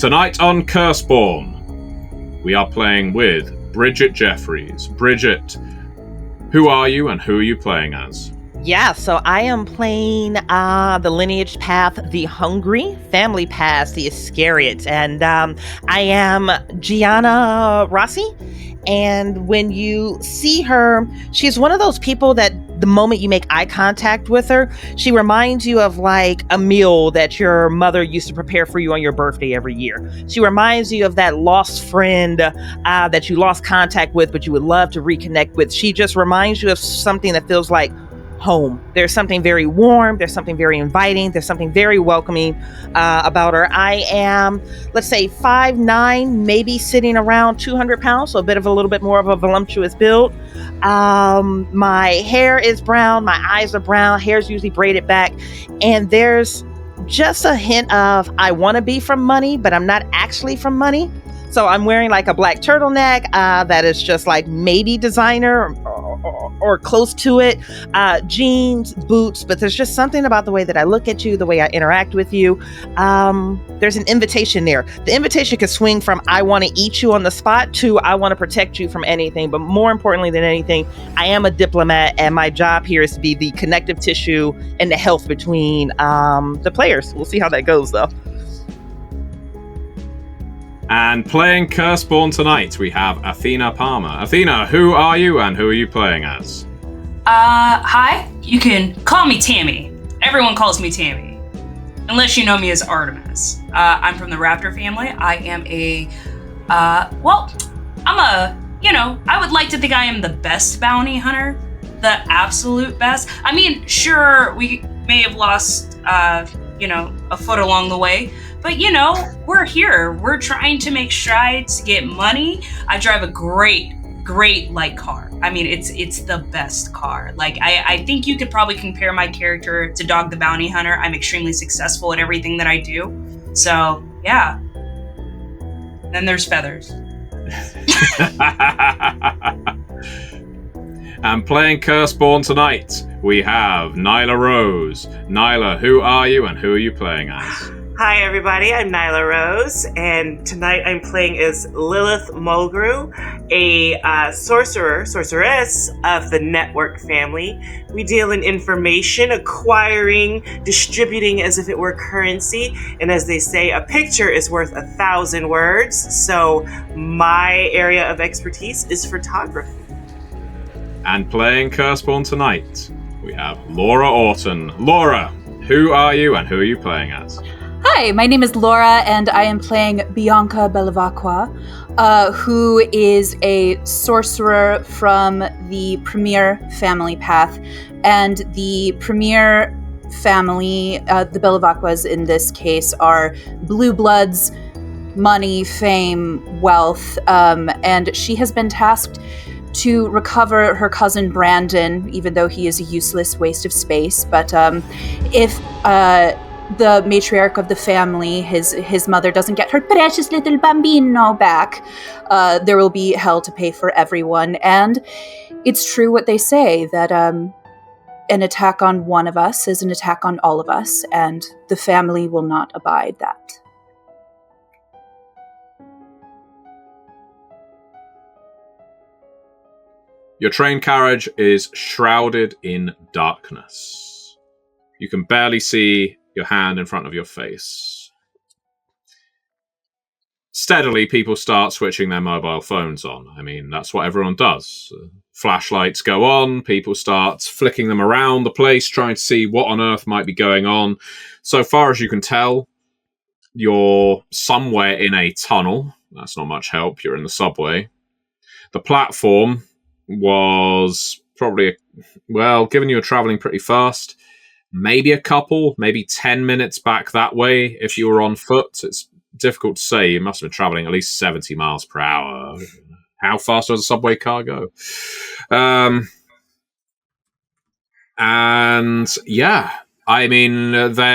Tonight on Curseborne, we are playing with Bridget Jeffries. Bridget, who are you and who are you playing as? Yeah, so I am playing the Lineage Path, the Hungry, Family Path, the Iscariot, and I am Gianna Rossi. And when you see her, she's one of those people that the moment you make eye contact with her, she reminds you of like a meal that your mother used to prepare for you on your birthday every year. She reminds you of that lost friend that you lost contact with, but you would love to reconnect with. She just reminds you of something that feels like home. There's something very warm. There's something very inviting. There's something very welcoming about her. I am, let's say, 5'9", maybe sitting around 200 pounds, so a little bit more of a voluptuous build. My hair is brown. My eyes are brown. Hair's usually braided back. And there's just a hint of, I want to be from money, but I'm not actually from money. So I'm wearing like a black turtleneck that is just like maybe designer or close to it, jeans, boots, but there's just something about the way that I look at you, the way I interact with you. There's an invitation there. The invitation could swing from I want to eat you on the spot to I want to protect you from anything. But more importantly than anything, I am a diplomat, and my job here is to be the connective tissue and the health between the players. We'll see how that goes, though. And playing Curseborne tonight, we have Athena Palmer. Athena, who are you and who are you playing as? Hi. You can call me Tammy. Everyone calls me Tammy. Unless you know me as Artemis. I'm from the Raptor family. I am I would like to think I am the best bounty hunter. The absolute best. I mean, sure, we may have lost, a foot along the way. But, we're here. We're trying to make strides to get money. I drive a great light car. I mean, it's the best car. Like, I think you could probably compare my character to Dog the Bounty Hunter. I'm extremely successful at everything that I do. So, yeah. Then there's Feathers. And playing Curseborne tonight, we have Nyla Rose. Nyla, who are you and who are you playing as? Hi everybody, I'm Nyla Rose, and tonight I'm playing as Lilith Mulgrew, a sorceress of the Network family. We deal in information, acquiring, distributing as if it were currency, and as they say, a picture is worth 1,000 words, so my area of expertise is photography. And playing Curseborne tonight, we have Laura Orton. Laura, who are you and who are you playing as? Hi, my name is Laura, and I am playing Bianca Bellavacqua, who is a sorcerer from the Premier Family Path. And the Premier family, the Bellavacquas in this case, are blue bloods, money, fame, wealth, and she has been tasked to recover her cousin Brandon, even though he is a useless waste of space. But if the matriarch of the family, his mother, doesn't get her precious little bambino back, there will be hell to pay for everyone. And it's true what they say, that an attack on one of us is an attack on all of us, and the family will not abide that. Your train carriage is shrouded in darkness. You can barely see your hand in front of your face. Steadily, people start switching their mobile phones on. I mean, that's what everyone does. Flashlights go on, people start flicking them around the place, trying to see what on earth might be going on. So far as you can tell, you're somewhere in a tunnel. That's not much help, you're in the subway. The platform was probably, given you were traveling pretty fast, maybe 10 minutes back that way if you were on foot. It's difficult to say. You must have been traveling at least 70 miles per hour. How fast does a subway car go? There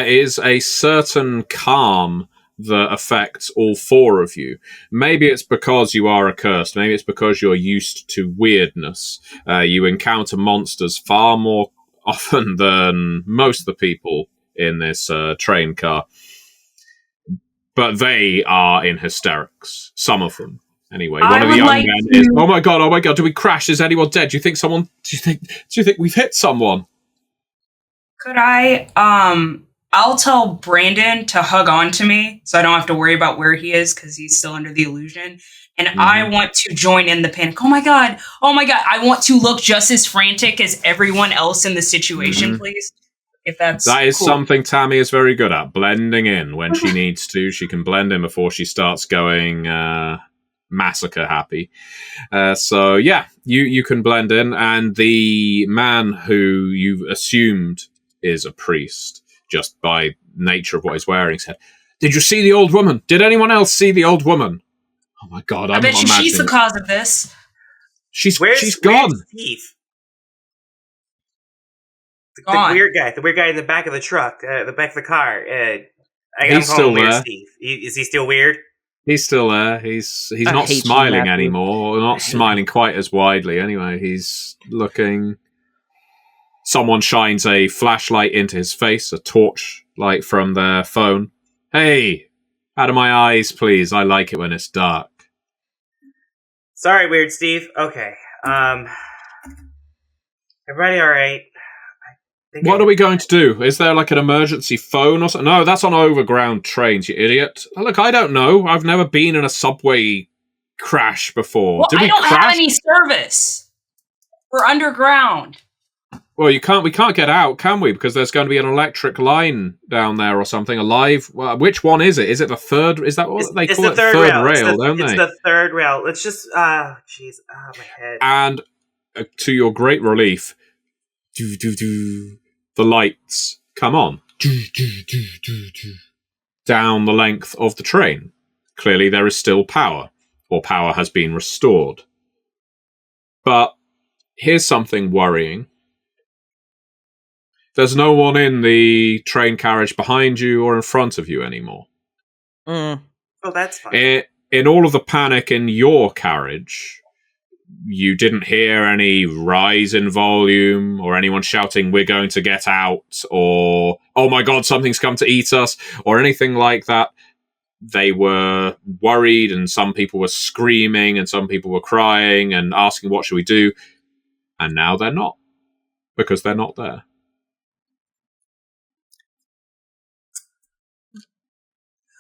is a certain calm that affects all four of you. Maybe it's because you are accursed. Maybe it's because you're used to weirdness. You encounter monsters far more often than most of the people in this train car. But they are in hysterics. Some of them. Anyway, I one of the would young like men to- is, oh my god, do we crash? Is anyone dead? Do you think we've hit someone? Could I, I'll tell Brandon to hug on to me so I don't have to worry about where he is because he's still under the illusion. And I want to join in the panic. Oh my god. I want to look just as frantic as everyone else in the situation, please. If that is cool. Something Tammy is very good at, blending in when she needs to. She can blend in before she starts going massacre happy. So yeah, you can blend in, and the man who you assumed is a priest, just by nature of what he's wearing, said, "Did you see the old woman? Did anyone else see the old woman?" Oh my god, I bet you she's the cause of this. She's gone. Where's Steve? Gone. The weird guy in the back of the truck, the back of the car. He's still there. Steve. Is he still weird? He's still there. He's not smiling anymore. Not smiling quite as widely. Anyway, he's looking. Someone shines a flashlight into his face, a torch light from their phone. Hey, out of my eyes, please. I like it when it's dark. Sorry, Weird Steve. Okay. Everybody all right? What are we going to do? Is there like an emergency phone or something? No, that's on overground trains, you idiot. Look, I don't know. I've never been in a subway crash before. Well, Did we I don't crash? have any service. We're underground. Well, we can't get out, can we? Because there's going to be an electric line down there or something. Well, which one is it? Is it the third? Is that what they call it? Third rail, don't they? It's the third rail. Let's just, my head. And to your great relief, the lights come on down the length of the train. Clearly there is still power, or power has been restored. But here's something worrying. There's no one in the train carriage behind you or in front of you anymore. Oh, that's fine. In all of the panic in your carriage, you didn't hear any rise in volume or anyone shouting, "We're going to get out," or, "Oh my god, something's come to eat us," or anything like that. They were worried, and some people were screaming, and some people were crying and asking, "What should we do?" And now they're not, because they're not there.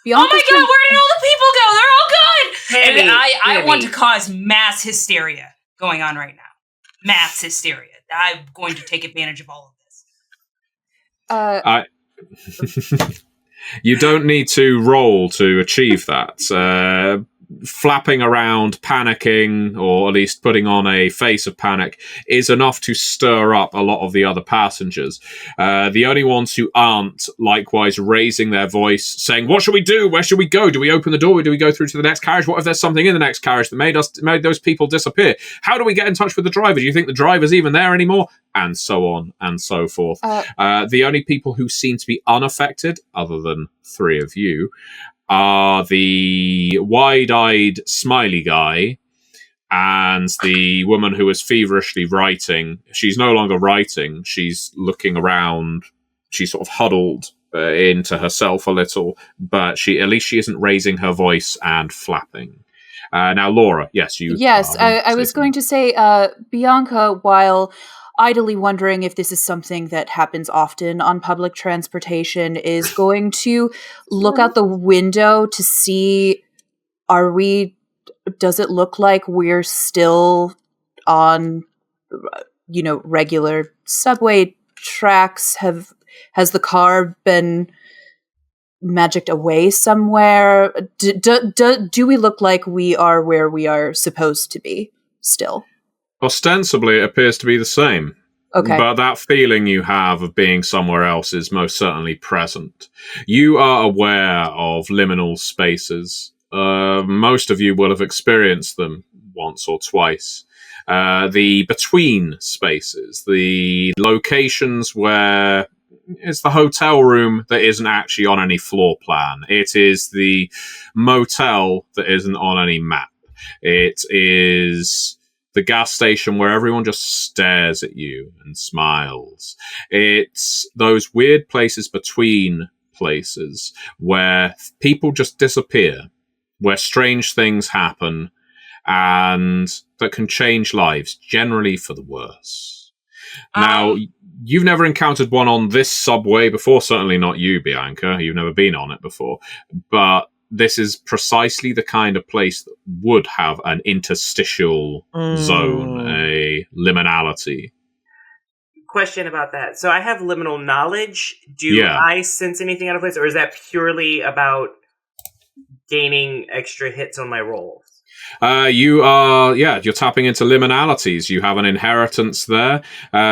Bianca's oh my god, where did all the people go? They're all gone! Tammy, And I want to Tammy. cause mass hysteria going on right now. Mass hysteria. I'm going to take advantage of all of this. You don't need to roll to achieve that. Flapping around, panicking, or at least putting on a face of panic, is enough to stir up a lot of the other passengers. The only ones who aren't likewise raising their voice, saying, "What should we do? Where should we go? Do we open the door? Do we go through to the next carriage? What if there's something in the next carriage that made those people disappear? How do we get in touch with the driver? Do you think the driver's even there anymore?" And so on and so forth. The only people who seem to be unaffected, other than three of you, are the wide-eyed smiley guy and the woman who was feverishly writing. She's no longer writing. She's looking around. She's sort of huddled into herself a little, but at least she isn't raising her voice and flapping. Now, Laura, yes, you... Yes, I was going to say, Bianca, while idly wondering if this is something that happens often on public transportation, is going to look out the window to see, does it look like we're still on, regular subway tracks? Has the car been magicked away somewhere? Do we look like we are where we are supposed to be still? Ostensibly, it appears to be the same. Okay. But that feeling you have of being somewhere else is most certainly present. You are aware of liminal spaces. Most of you will have experienced them once or twice. The between spaces, the locations where it's the hotel room that isn't actually on any floor plan. It is the motel that isn't on any map. It is the gas station where everyone just stares at you and smiles. It's those weird places between places where people just disappear, where strange things happen, and that can change lives, generally for the worse. Now, you've never encountered one on this subway before, certainly not you, Bianca. You've never been on it before. But this is precisely the kind of place that would have an interstitial zone, a liminality. Question about that. So I have liminal knowledge. Do I sense anything out of place, or is that purely about gaining extra hits on my rolls? You're tapping into liminalities. You have an inheritance there.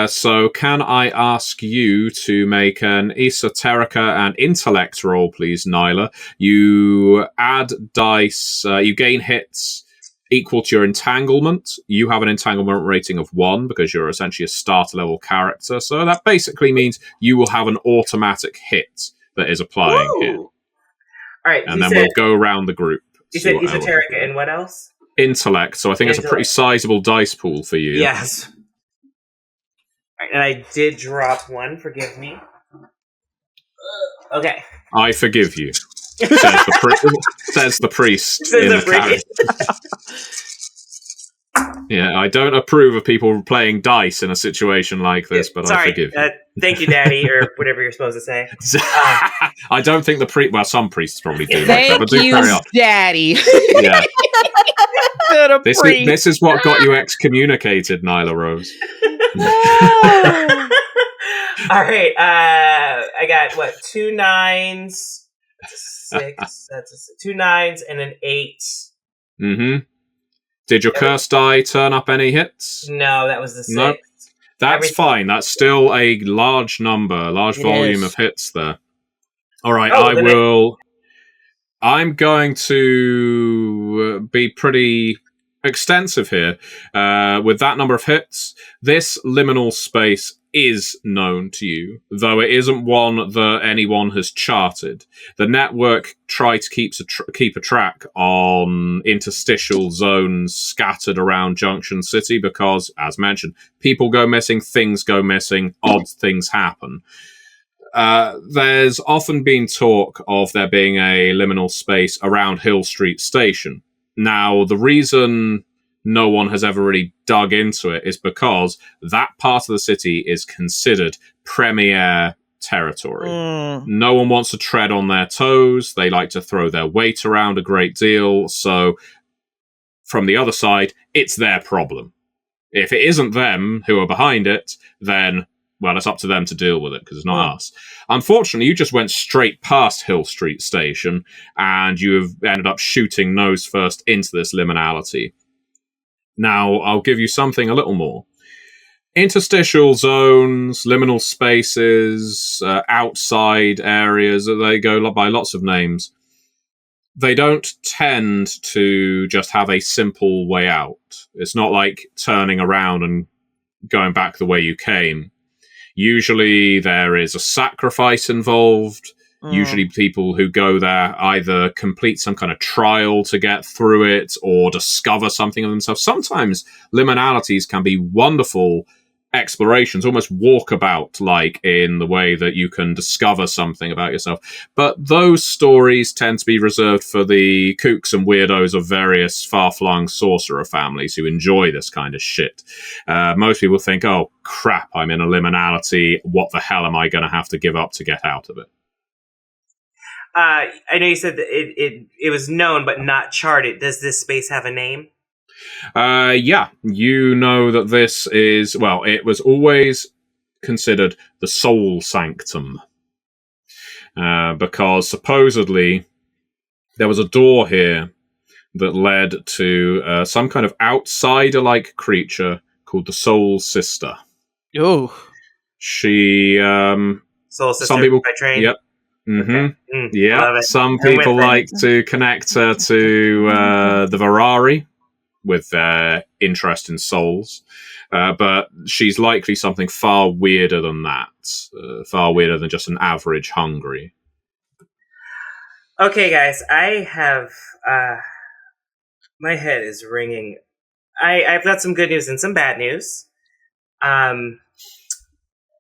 So can I ask you to make an esoterica and intellect roll, please, Nyla? You add dice, you gain hits equal to your entanglement. You have an entanglement rating of 1 because you're essentially a starter level character. So that basically means you will have an automatic hit that is applying here. All right, and then we'll go around the group. You said esoterica and what else? Intellect. So I think it's a pretty sizable dice pool for you. Yes. All right, and I did drop 1. Forgive me. Okay. I forgive you. Says the priest in the character. Yeah, I don't approve of people playing dice in a situation like this, but I forgive you. Thank you, Daddy, or whatever you're supposed to say. I don't think some priests probably do. Thank but do you, carry on. Daddy. Yeah. This is what got you excommunicated, Nyla Rose. All right, I got 2 9s. 6. That's 2 9s and an 8. Mm-hmm. Did your curse die turn up any hits? No, that was the 6. Nope. That's fine. That's still a large number, volume of hits there. All right, I'm going to be pretty extensive here. With that number of hits, this liminal space is known to you, though it isn't one that anyone has charted. The network tried to keep a track on interstitial zones scattered around Junction City because, as mentioned, people go missing, things go missing, odd things happen. There's often been talk of there being a liminal space around Hill Street Station. Now, the reason no one has ever really dug into it is because that part of the city is considered premier territory. No one wants to tread on their toes. They like to throw their weight around a great deal. So from the other side, it's their problem. If it isn't them who are behind it, then, well, it's up to them to deal with it because it's not us. Unfortunately, you just went straight past Hill Street Station and you have ended up shooting nose first into this liminality. Now, I'll give you something a little more. Interstitial zones, liminal spaces, outside areas, they go by lots of names. They don't tend to just have a simple way out. It's not like turning around and going back the way you came. Usually there is a sacrifice involved. Usually people who go there either complete some kind of trial to get through it or discover something of themselves. Sometimes liminalities can be wonderful explorations, almost walkabout like in the way that you can discover something about yourself. But those stories tend to be reserved for the kooks and weirdos of various far-flung sorcerer families who enjoy this kind of shit. Most people think, oh, crap, I'm in a liminality. What the hell am I going to have to give up to get out of it? I know you said that it was known but not charted. Does this space have a name? Yeah, you know that this is, well, it was always considered the Soul Sanctum. Because supposedly there was a door here that led to some kind of outsider-like creature called the Soul Sister. Oh. She, Soul Sister some people, by train? Yep. Mm-hmm. Okay. Yeah, some people like to connect her to the Varari with their interest in souls, but she's likely something far weirder than that, far weirder than just an average hungry. Okay, guys, I have my head is ringing. I've got some good news and some bad news.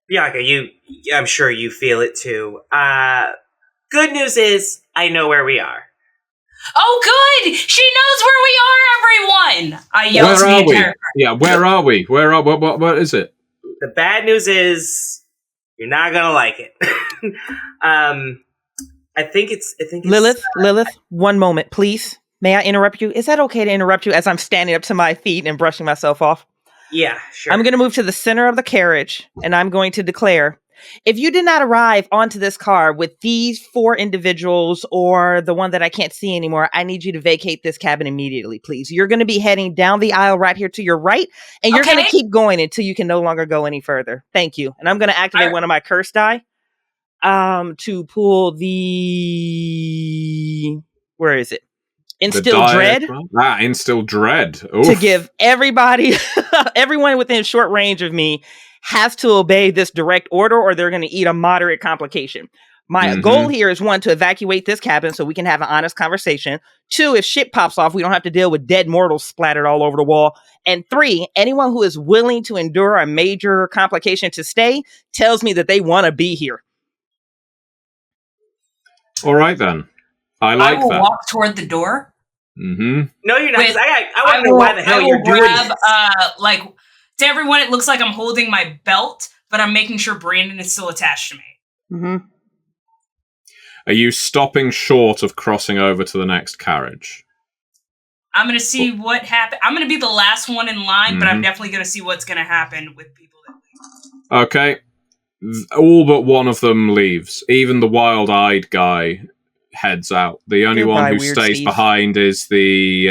Bianca, I'm sure you feel it too. Good news is, I know where we are. Oh, good! She knows where we are, everyone! I yelled to the entire party. Yeah, where are we? What is it? The bad news is, you're not gonna like it. I think it's Lilith, one moment, please. May I interrupt you? Is that okay to interrupt you as I'm standing up to my feet and brushing myself off? Yeah, sure. I'm going to move to the center of the carriage, and I'm going to declare, if you did not arrive onto this car with these 4 individuals or the one that I can't see anymore, I need you to vacate this cabin immediately, please. You're going to be heading down the aisle right here to your right, and you're going to keep going until you can no longer go any further. Thank you. And I'm going to activate one of my curse die to pull the... Where is it? Instill Dread. Instill Dread. Oof. To give everybody, everyone within short range of me has to obey this direct order or they're going to eat a moderate complication. My goal here is 1, to evacuate this cabin so we can have an honest conversation. 2, if shit pops off, we don't have to deal with dead mortals splattered all over the wall. And 3, anyone who is willing to endure a major complication to stay tells me that they want to be here. All right, then. I like that. I will walk toward the door. Mm-hmm. No, you're not. I want to know why the hell you're doing this. To everyone, it looks like I'm holding my belt, but I'm making sure Brandon is still attached to me. Mm-hmm. Are you stopping short of crossing over to the next carriage? I'm going to see what happens. I'm going to be the last one in line, but I'm definitely going to see what's going to happen with people that leave. Okay. All but one of them leaves. Even the wild-eyed guy heads out. The only one who stays behind is the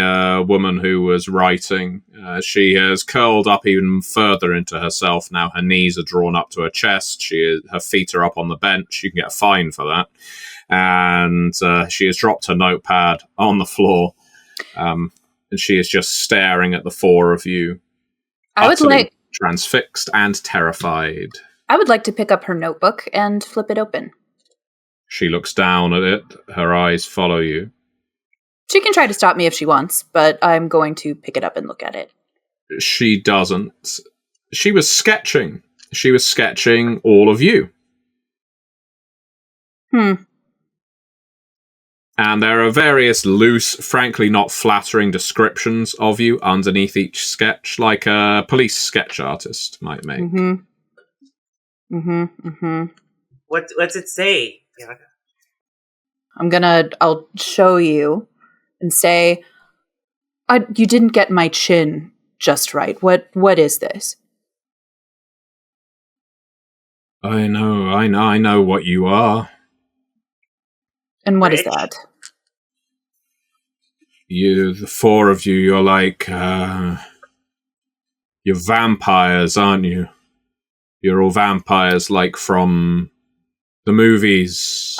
woman who was writing. She has curled up even further into herself now. Her knees are drawn up to her chest. Her feet are up on the bench. You can get a fine for that. And she has dropped her notepad on the floor. And she is just staring at the 4 of you. I would like transfixed and terrified. I would like to pick up her notebook and flip it open. She looks down at it. Her eyes follow you. She can try to stop me if she wants, but I'm going to pick it up and look at it. She doesn't. She was sketching. She was sketching all of you. And there are various loose, frankly not flattering descriptions of you underneath each sketch, like a police sketch artist might make. What's it say? I'll show you and say, you didn't get my chin just right. What is this? I know what you are. And what is that? The 4 of you, you're like, you're vampires, aren't you? You're all vampires like from the movies.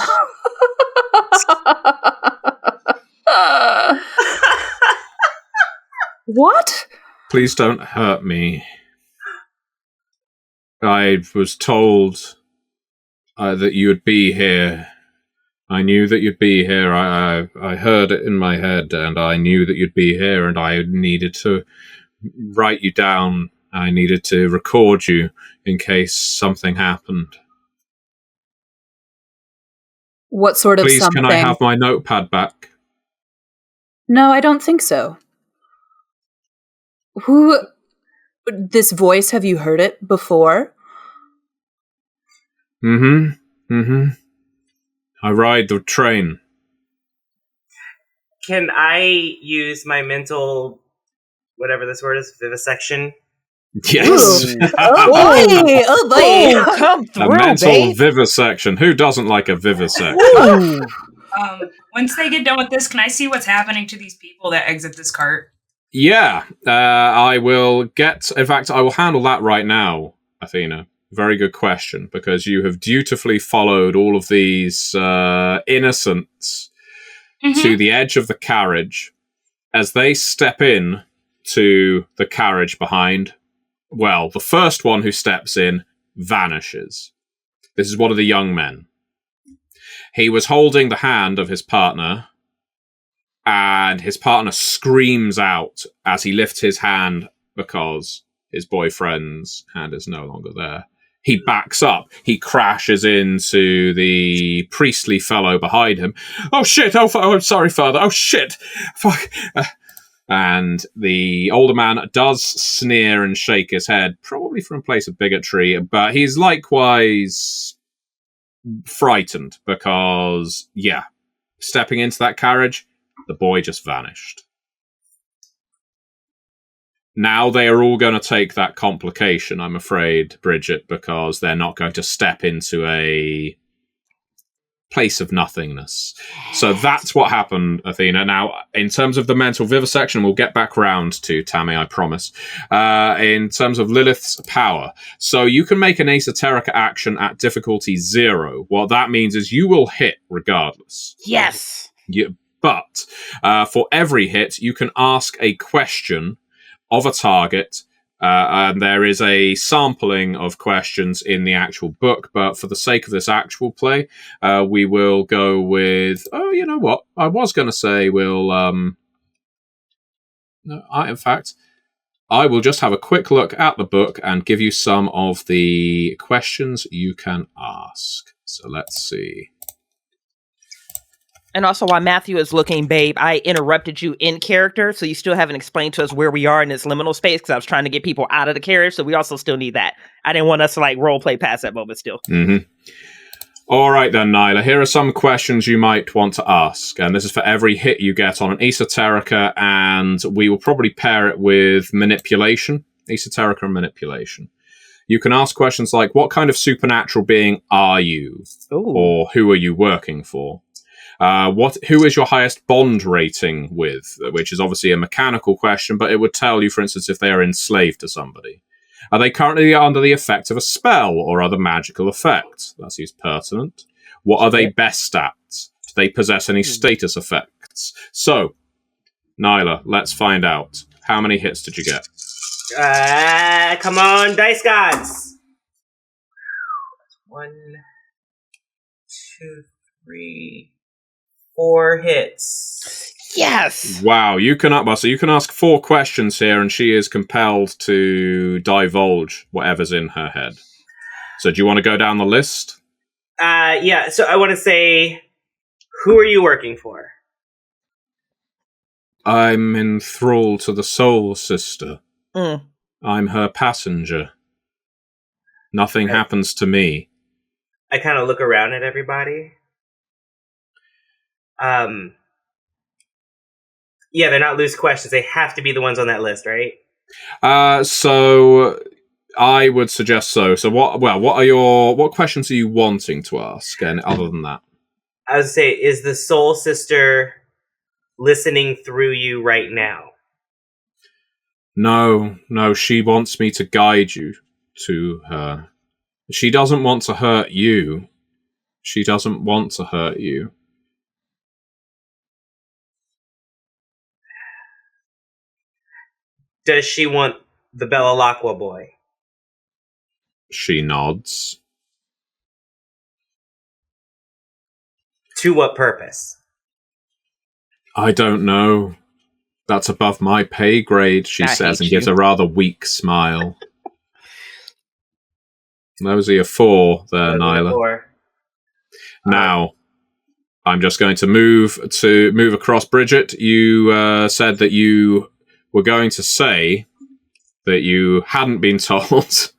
What? Please don't hurt me. I was told that you would be here. I knew that you'd be here. I heard it in my head, and I knew that you'd be here, and I needed to write you down. I needed to record you in case something happened. What sort of something? Please, can I have my notepad back? No, I don't think so. This voice, have you heard it before? I ride the train. Can I use my mental, whatever this word is, vivisection? Yes. Oh boy! Come through, a mental vivisection. Who doesn't like a vivisection? Once they get done with this, can I see what's happening to these people that exit this cart? Yeah, I will get. In fact, I will handle that right now, Athena. Very good question, because you have dutifully followed all of these innocents to the edge of the carriage. As they step in to the carriage behind, well, the first one who steps in vanishes. This is one of the young men. He was holding the hand of his partner, and his partner screams out as he lifts his hand because his boyfriend's hand is no longer there. He backs up. He crashes into the priestly fellow behind him. Oh, shit. Oh, I'm sorry, Father. Oh, shit. Fuck. And the older man does sneer and shake his head, probably from a place of bigotry, but he's likewise frightened because, yeah, stepping into that carriage, the boy just vanished. Now they are all going to take that complication, I'm afraid, Bridget, because they're not going to step into a place of nothingness. So that's what happened, Athena. Now, in terms of the mental vivisection, we'll get back round to Tammy, I promise. In terms of Lilith's power, so you can make an esoteric action at difficulty 0. What that means is you will hit regardless. Yes. But for every hit, you can ask a question of a target, and there is a sampling of questions in the actual book, but for the sake of this actual play, we will go with, you know what? I was going to say I will just have a quick look at the book and give you some of the questions you can ask. So let's see. And also, while Matthew is looking, babe, I interrupted you in character, so you still haven't explained to us where we are in this liminal space, because I was trying to get people out of the carriage, so we also still need that. I didn't want us to, role play past that moment still. Mm-hmm. All right then, Nyla. Here are some questions you might want to ask, and this is for every hit you get on an Esoterica, and we will probably pair it with manipulation. Esoterica and manipulation. You can ask questions like, what kind of supernatural being are you? Ooh. Or who are you working for? Who is your highest bond rating with? Which is obviously a mechanical question, but it would tell you, for instance, if they are enslaved to somebody. Are they currently under the effect of a spell or other magical effect? That seems pertinent. What are they best at? Do they possess any status effects? So, Nyla, let's find out. How many hits did you get? Come on, dice gods. 1, 2, 3, 4 hits. Yes! Wow, you can ask 4 questions here, and she is compelled to divulge whatever's in her head. So do you want to go down the list? Yeah, so I want to say, who are you working for? I'm enthralled to the Soul Sister. Mm. I'm her passenger. Nothing happens to me. I kind of look around at everybody. Yeah, they're not loose questions. They have to be the ones on that list, right? So I would suggest so. So what questions are you wanting to ask? And other than that, I would say, is the Soul Sister listening through you right now? No, she wants me to guide you to her. She doesn't want to hurt you. She doesn't want to hurt you. Does she want the Bellalaqua boy? She nods. To what purpose? I don't know. That's above my pay grade, she says, and gives a rather weak smile. Those are your 4 there, Nyla. 4. Now, I'm just going to move across. Bridget, you said that you were going to say that you hadn't been told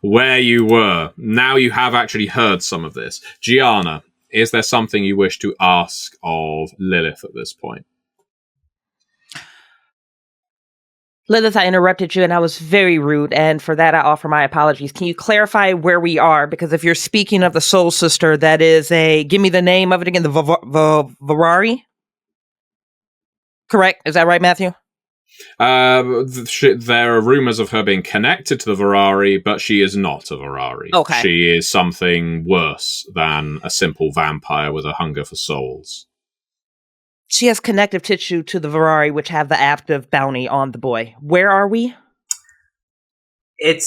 where you were. Now you have actually heard some of this. Gianna, is there something you wish to ask of Lilith at this point? Lilith, I interrupted you and I was very rude, and for that I offer my apologies. Can you clarify where we are? Because if you're speaking of the Soul Sister, that is give me the name of it again, the Virari? Correct? Is that right, Matthew? There are rumors of her being connected to the Virari, but she is not a Virari. Okay. She is something worse than a simple vampire with a hunger for souls. She has connective tissue to the Virari, which have the active bounty on the boy. Where are we? I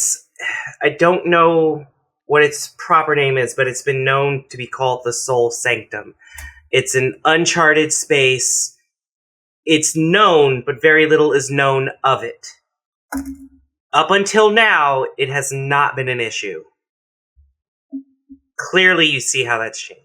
don't know what its proper name is, but it's been known to be called the Soul Sanctum. It's an uncharted space. It's known, but very little is known of it. Up until now, it has not been an issue. clearly you see how that's changed.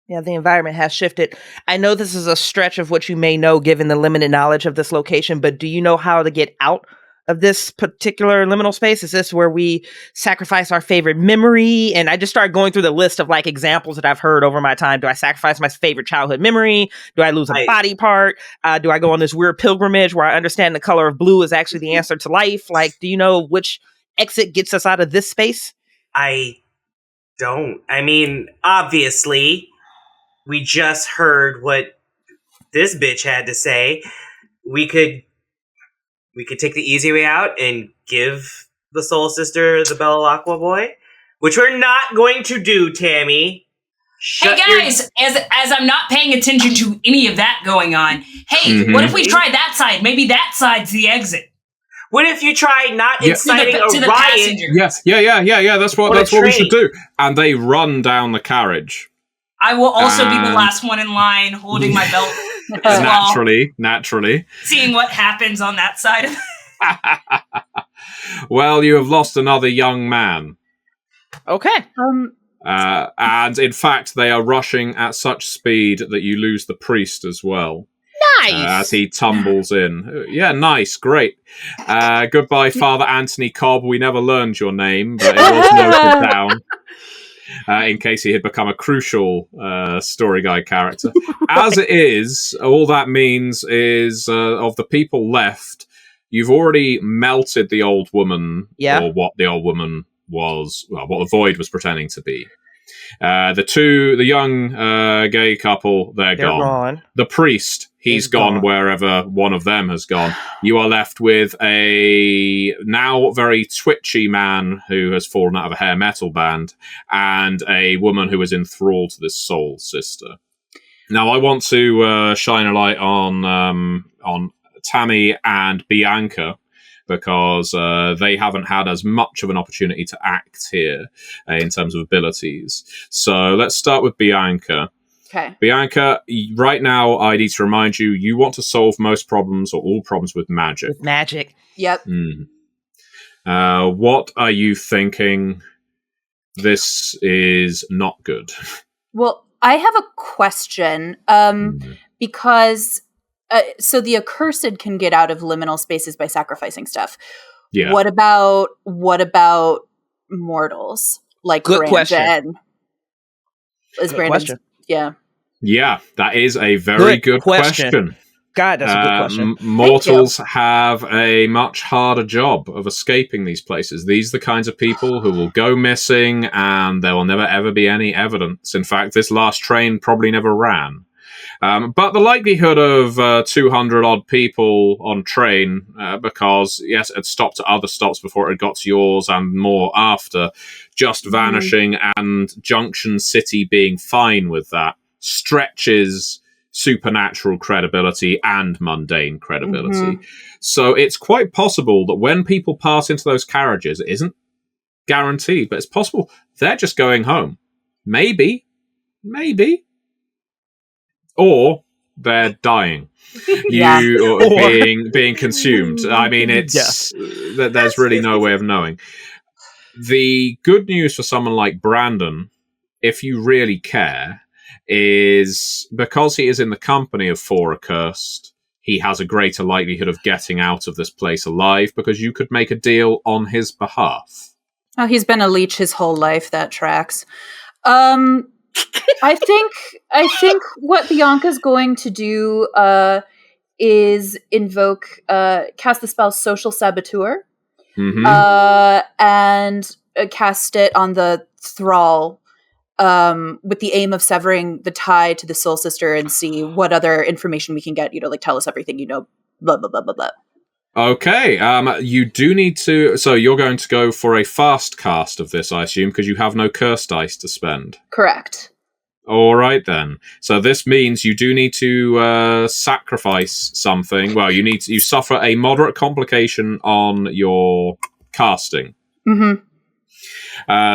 Yeah, the environment has shifted. I know this is a stretch of what you may know given the limited knowledge of this location, but do you know how to get out of this particular liminal space? Is this where we sacrifice our favorite memory? And I just started going through the list of like examples that I've heard over my time. Do I sacrifice my favorite childhood memory? Do I lose a body part? Do I go on this weird pilgrimage where I understand the color of blue is actually the answer to life? Like, do you know which exit gets us out of this space? I don't. I mean, obviously, we just heard what this bitch had to say. We could take the easy way out and give the Soul Sister the Bellalaqua boy, which we're not going to do, Tammy. Hey guys, as I'm not paying attention to any of that going on, hey, what if we try that side? Maybe that side's the exit. What if you try not inciting a riot? Passenger. Yes, yeah. That's what we should do. And they run down the carriage. I will also be the last one in line, holding my belt as well. Naturally. Seeing what happens on that side of it. Well, you have lost another young man. Okay. And in fact, they are rushing at such speed that you lose the priest as well. Nice. As he tumbles in. Yeah, nice, great. Goodbye, Father Anthony Cobb. We never learned your name, but it was noted down. In case he had become a crucial story guide character. Right. As it is, all that means is of the people left, you've already melted the old woman, or what the old woman was, well, what the Void was pretending to be. The young gay couple, they're gone. The priest, he's gone wherever one of them has gone. You are left with a now very twitchy man who has fallen out of a hair metal band and a woman who is enthralled to this soul sister. Now, I want to shine a light on Tammy and Bianca, because they haven't had as much of an opportunity to act here in terms of abilities. So let's start with Bianca. Okay. Bianca, right now, I need to remind you, you want to solve most problems or all problems with magic. With magic. Yep. What are you thinking? This is not good. Well, I have a question, because... so the accursed can get out of liminal spaces by sacrificing stuff. Yeah. What about mortals? Like good Brandon? Question. Is Brandon? Question. Yeah. Yeah, that is a very good question. God, that's a good question. Mortals have a much harder job of escaping these places. These are the kinds of people who will go missing and there will never ever be any evidence. In fact, this last train probably never ran. But the likelihood of 200-odd people on train, because, yes, it had stopped at other stops before it had got to yours and more after, just vanishing and Junction City being fine with that, stretches supernatural credibility and mundane credibility. So it's quite possible that when people pass into those carriages, it isn't guaranteed, but it's possible they're just going home. Maybe. Or they're dying. Being consumed. I mean, it's there's really no way of knowing. The good news for someone like Brandon, if you really care, is because he is in the company of 4 accursed, he has a greater likelihood of getting out of this place alive because you could make a deal on his behalf. Oh, he's been a leech his whole life. That tracks. I think what Bianca's going to do is cast the spell Social Saboteur, and cast it on the thrall with the aim of severing the tie to the Soul Sister and see what other information we can get. Like tell us everything you know. Blah blah blah blah blah. Okay, you do need to... So you're going to go for a fast cast of this, I assume, because you have no curse dice to spend. Correct. All right, then. So this means you do need to sacrifice something. Well, you suffer a moderate complication on your casting.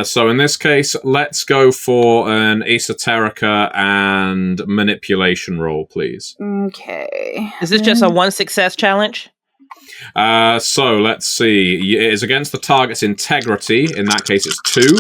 So in this case, let's go for an esoterica and manipulation roll, please. Okay. Is this just a 1 success challenge? So let's see. It is against the target's integrity. In that case, it's 2.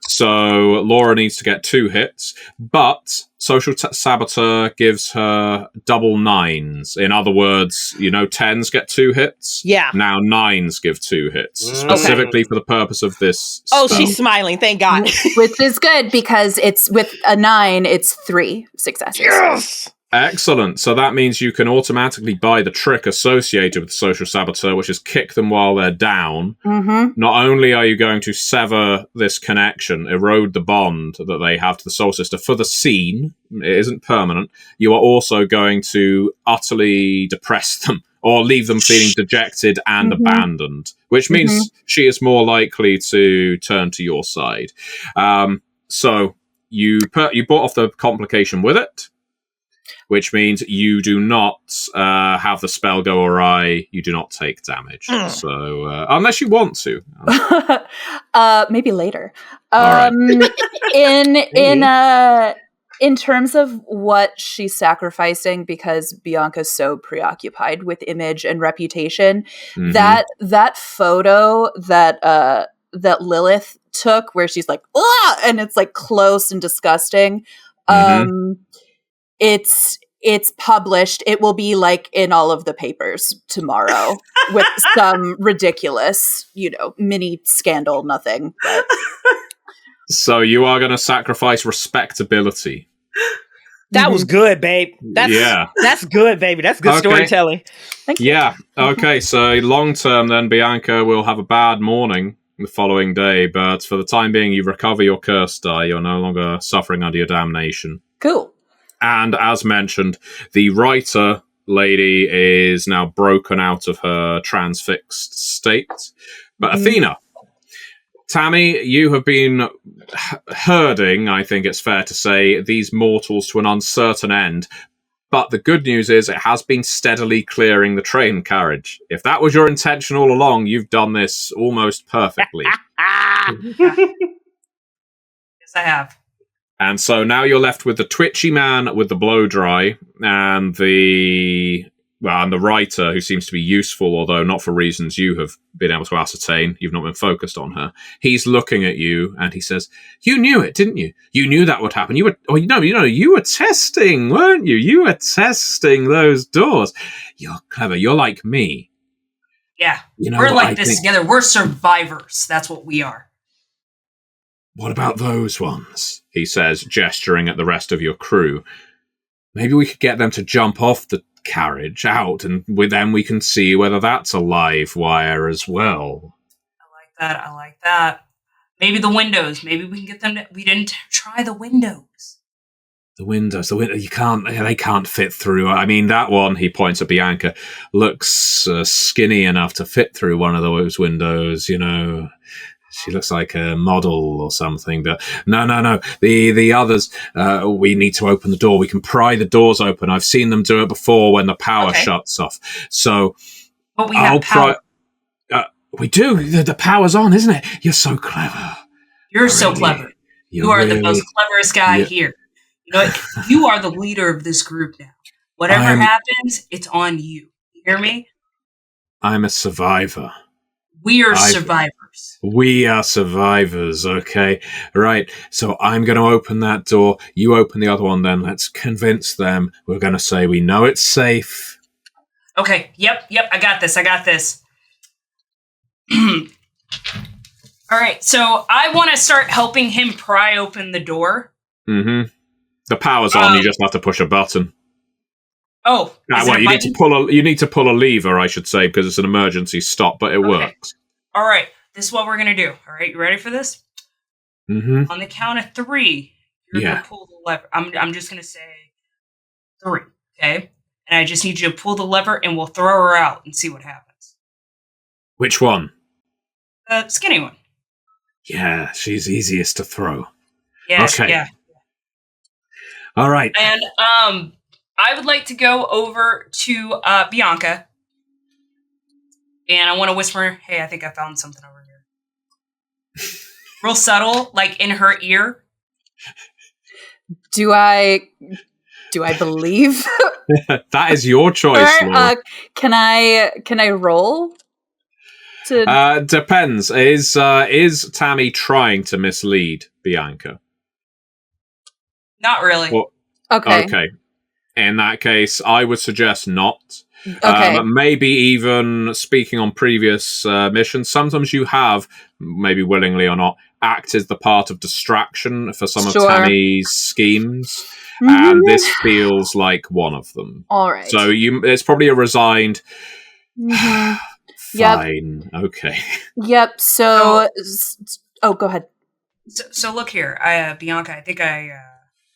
So Laura needs to get 2 hits. But Social Saboteur gives her double 9s. In other words, 10s get 2 hits. Yeah. Now 9s give 2 hits. Specifically for the purpose of this Oh, spell. she's smiling. Thank God. Which is good because it's with a 9, it's 3 successes. Yes! Excellent. So that means you can automatically buy the trick associated with Social Saboteur, which is kick them while they're down. Mm-hmm. Not only are you going to sever this connection, erode the bond that they have to the Soul Sister for the scene, it isn't permanent, you are also going to utterly depress them or leave them feeling dejected and abandoned, which means she is more likely to turn to your side. So you bought off the complication with it, which means you do not have the spell go awry. You do not take damage. So, unless you want to. Maybe later. All right. In terms of what she's sacrificing, because Bianca's so preoccupied with image and reputation, that photo that Lilith took, where she's like, "Ugh!" and it's like close and disgusting. It's published. It will be like in all of the papers tomorrow with some ridiculous, mini scandal, nothing. But. So you are going to sacrifice respectability. That was good, babe. That's good, baby. That's good storytelling. Thank you. Yeah. Okay. So long term, then Bianca will have a bad morning the following day, but for the time being, you recover your curse die. You're no longer suffering under your damnation. Cool. And as mentioned, the writer lady is now broken out of her transfixed state. But Athena, Tammy, you have been herding, I think it's fair to say, these mortals to an uncertain end. But the good news is it has been steadily clearing the train carriage. If that was your intention all along, you've done this almost perfectly. Yes, I have. And so now you're left with the twitchy man with the blow dry and the writer who seems to be useful, although not for reasons you have been able to ascertain. You've not been focused on her. He's looking at you and he says, "You knew it, didn't you? You knew that would happen. You were testing, weren't you? You were testing those doors. You're clever. You're like me." Yeah. We're like this together. We're survivors. That's what we are. "What about those ones?" he says, gesturing at the rest of your crew. "Maybe we could get them to jump off the carriage out, and with them we can see whether that's a live wire as well." I like that. Maybe the windows. Maybe we can get them to... We didn't try the windows. The windows, they can't fit through. I mean, that one, he points at Bianca, looks skinny enough to fit through one of those windows, She looks like a model or something, but no. The others, we need to open the door. We can pry the doors open. I've seen them do it before when the power shuts off. So, but we have power. We do. The power's on, isn't it? You're so clever. You're so clever. You are the most cleverest guy here. You know what? You are the leader of this group now. Whatever happens, it's on you. You hear me? I'm a survivor. We are survivors. We are survivors, okay? Right, so I'm going to open that door. You open the other one then. Let's convince them. We're going to say we know it's safe. Okay, yep, I got this. All right, so I want to start helping him pry open the door. Mm-hmm. The power's on, you just have to push a button. Oh, you need to pull a lever, I should say, because it's an emergency stop, but it works. All right, this is what we're going to do. All right, you ready for this? Mm-hmm. On the count of 3, you're going to pull the lever. I'm just going to say 3, okay? And I just need you to pull the lever, and we'll throw her out and see what happens. Which one? The skinny one. Yeah, she's easiest to throw. Yes, okay. Yeah. All right. And I would like to go over to Bianca. And I want to whisper, "Hey, I think I found something over here." Real subtle, like in her ear. Do I Do I believe? That is your choice, Or, Laura. can I roll? Depends. Is Tammy trying to mislead Bianca? Not really. Well, okay. In that case, I would suggest not. Okay. Maybe even speaking on previous missions, sometimes you have, maybe willingly or not, acted the part of distraction for some of Tammy's schemes, and this feels like one of them. All right. So it's probably a resigned. Yep. Fine. Okay. Yep. So, go ahead. So look here, Bianca. I think I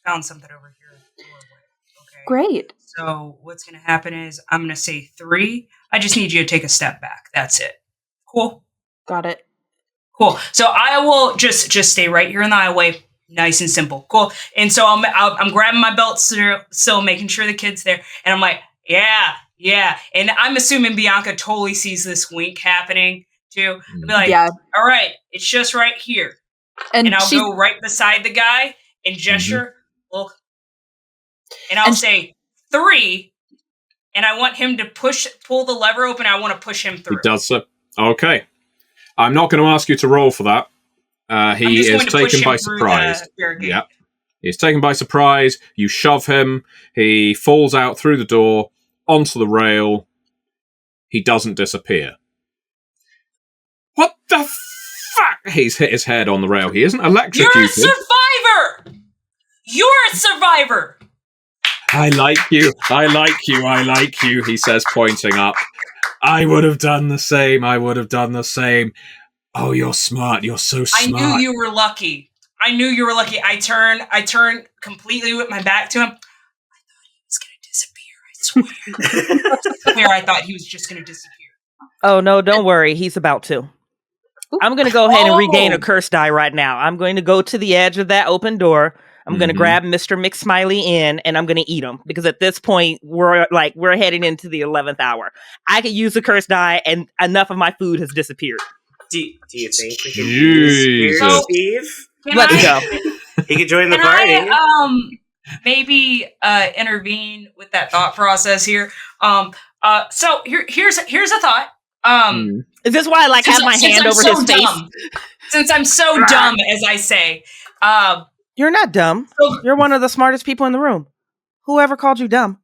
found something over here. Okay. Great. So what's going to happen is I'm going to say 3. I just need you to take a step back. That's it. Cool. Got it. Cool. So I will just stay right here in the highway. Nice and simple. Cool. And so I'm grabbing my belt, so making sure the kid's there. And I'm like, yeah. And I'm assuming Bianca totally sees this wink happening too. I'll be like, all right, it's just right here. And I'll go right beside the guy and gesture, look. And I'll say 3. And I want him to pull the lever open. I want to push him through. He does so. Okay. I'm not going to ask you to roll for that. He is taken by surprise. Yeah. He's taken by surprise. You shove him. He falls out through the door onto the rail. He doesn't disappear. What the fuck? He's hit his head on the rail. He isn't electrocuted. You're a survivor! You're a survivor! I like you, he says, pointing up. I would have done the same. Oh, you're smart. You're so smart. I knew you were lucky. I turn completely with my back to him. I thought he was just going to disappear. Oh, no, don't worry. He's about to. I'm going to go ahead and regain a curse die right now. I'm going to go to the edge of that open door. I'm going to grab Mr. McSmiley in, and I'm going to eat him. Because at this point, we're heading into the 11th hour. I could use a curse die, and enough of my food has disappeared. Do you think we can use Steve? Let's go. He could join the party. Maybe intervene with that thought process here. So here's a thought. Is this why I have my hand over his face? Since I'm so dumb, as I say. You're not dumb. You're one of the smartest people in the room. Whoever called you dumb?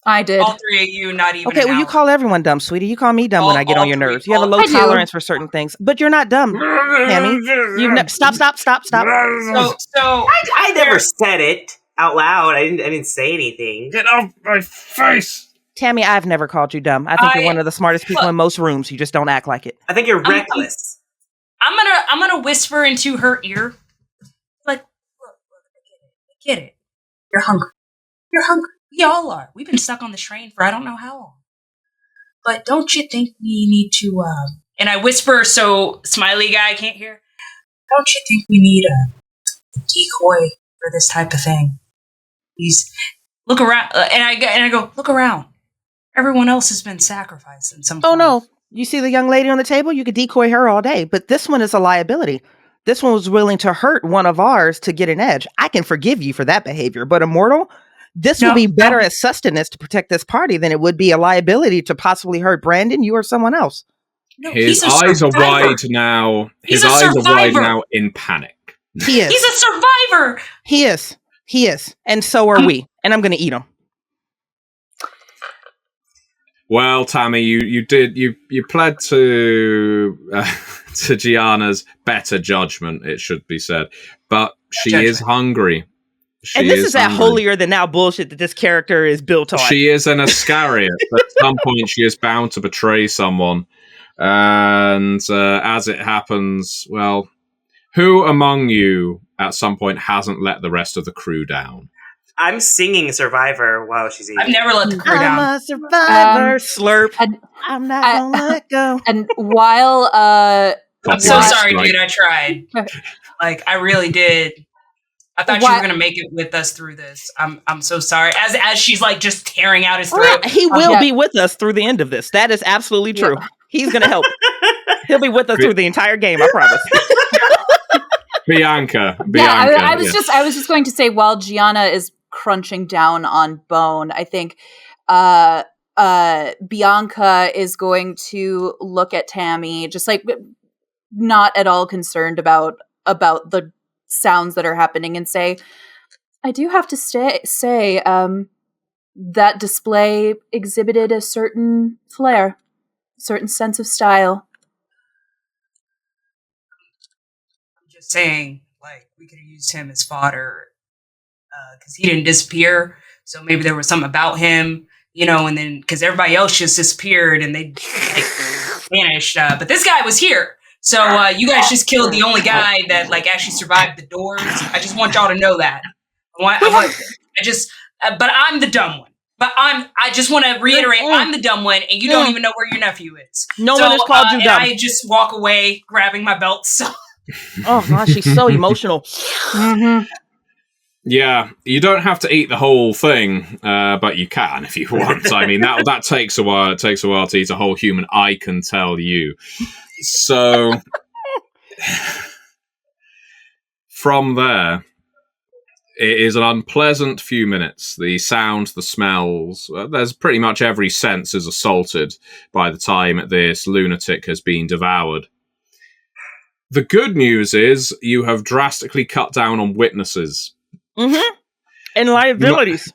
I did. All 3 of you, not even. Okay, well, you call everyone dumb, sweetie. You call me dumb when I get on your nerves. You have a low tolerance for certain things, but you're not dumb, Tammy. Stop. So I never said it out loud. I didn't say anything. Get off my face, Tammy. I've never called you dumb. I think you're one of the smartest people in most rooms. You just don't act like it. I think you're reckless. I'm gonna whisper into her ear, like, look, I get it. You're hungry. We all are. We've been stuck on this train for I don't know how long. But don't you think we need to, and I whisper so Smiley guy can't hear, don't you think we need a decoy for this type of thing? Please look around, and I go, look around. Everyone else has been sacrificed in some form. Oh, no. You see the young lady on the table? You could decoy her all day, but this one is a liability. This one was willing to hurt one of ours to get an edge. I can forgive you for that behavior, but Immortal, this will be better as sustenance to protect this party than it would be a liability to possibly hurt Brandon, you, or someone else. No, his eyes are wide now. His eyes are wide now in panic. He is. He's a survivor. He is. And so are we. And I'm going to eat him. Well, Tammy, you pled to Gianna's better judgment, it should be said, but she is hungry. And this is that holier than thou bullshit that this character is built on. She is an Iscariot. At some point, she is bound to betray someone, and as it happens, well, who among you at some point hasn't let the rest of the crew down? I'm singing Survivor while she's eating. I've never let the crew down. I'm a survivor. Slurp. I'm not gonna let go. And while I'm so sorry, dude. I tried. Like, I really did. I thought you were gonna make it with us through this. I'm so sorry. As she's like just tearing out his throat. He will be with us through the end of this. That is absolutely true. Yeah. He's gonna help. He'll be with us through the entire game. I promise. Bianca. I was just going to say, while Gianna is crunching down on bone. I think Bianca is going to look at Tammy, just like not at all concerned about the sounds that are happening, and say, I do have to say that display exhibited a certain flair, a certain sense of style. I'm just saying, like, we could have used him as fodder because he didn't disappear. So maybe there was something about him, and then because everybody else just disappeared and they vanished. But this guy was here. So you guys just killed the only guy that actually survived the doors. I just want y'all to know that. But I'm the dumb one. But I just want to reiterate, I'm the dumb one, and you don't even know where your nephew is. No one has called you dumb. I just walk away, grabbing my belt. So. Oh gosh, she's so emotional. Mm-hmm. Yeah, you don't have to eat the whole thing, but you can if you want. I mean, that takes a while. It takes a while to eat a whole human, I can tell you. So, from there, it is an unpleasant few minutes. The sounds, the smells, there's pretty much every sense is assaulted by the time this lunatic has been devoured. The good news is you have drastically cut down on witnesses. Mm-hmm. And liabilities.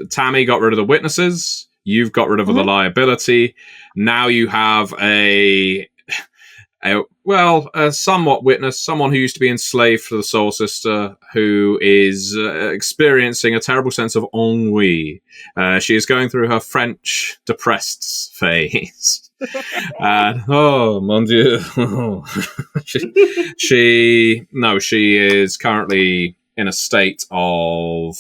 Tammy got rid of the witnesses. You've got rid of the liability. Now you have a somewhat witness, someone who used to be enslaved for the Soul Sister, who is experiencing a terrible sense of ennui. She is going through her French depressed phase. And, oh, mon Dieu. she is currently in a state of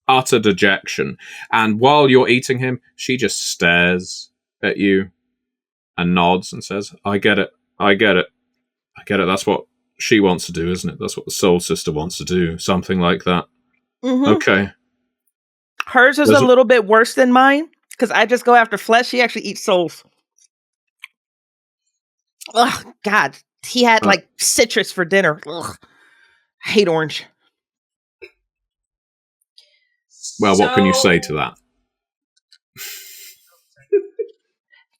utter dejection. And while you're eating him, she just stares at you and nods and says, I get it. That's what she wants to do, isn't it? That's what the Soul Sister wants to do. Something like that. Mm-hmm. Okay. Hers is a little bit worse than mine, because I just go after flesh. She actually eats souls. Ugh, God. He had, citrus for dinner. Ugh. I hate orange. Well, what can you say to that?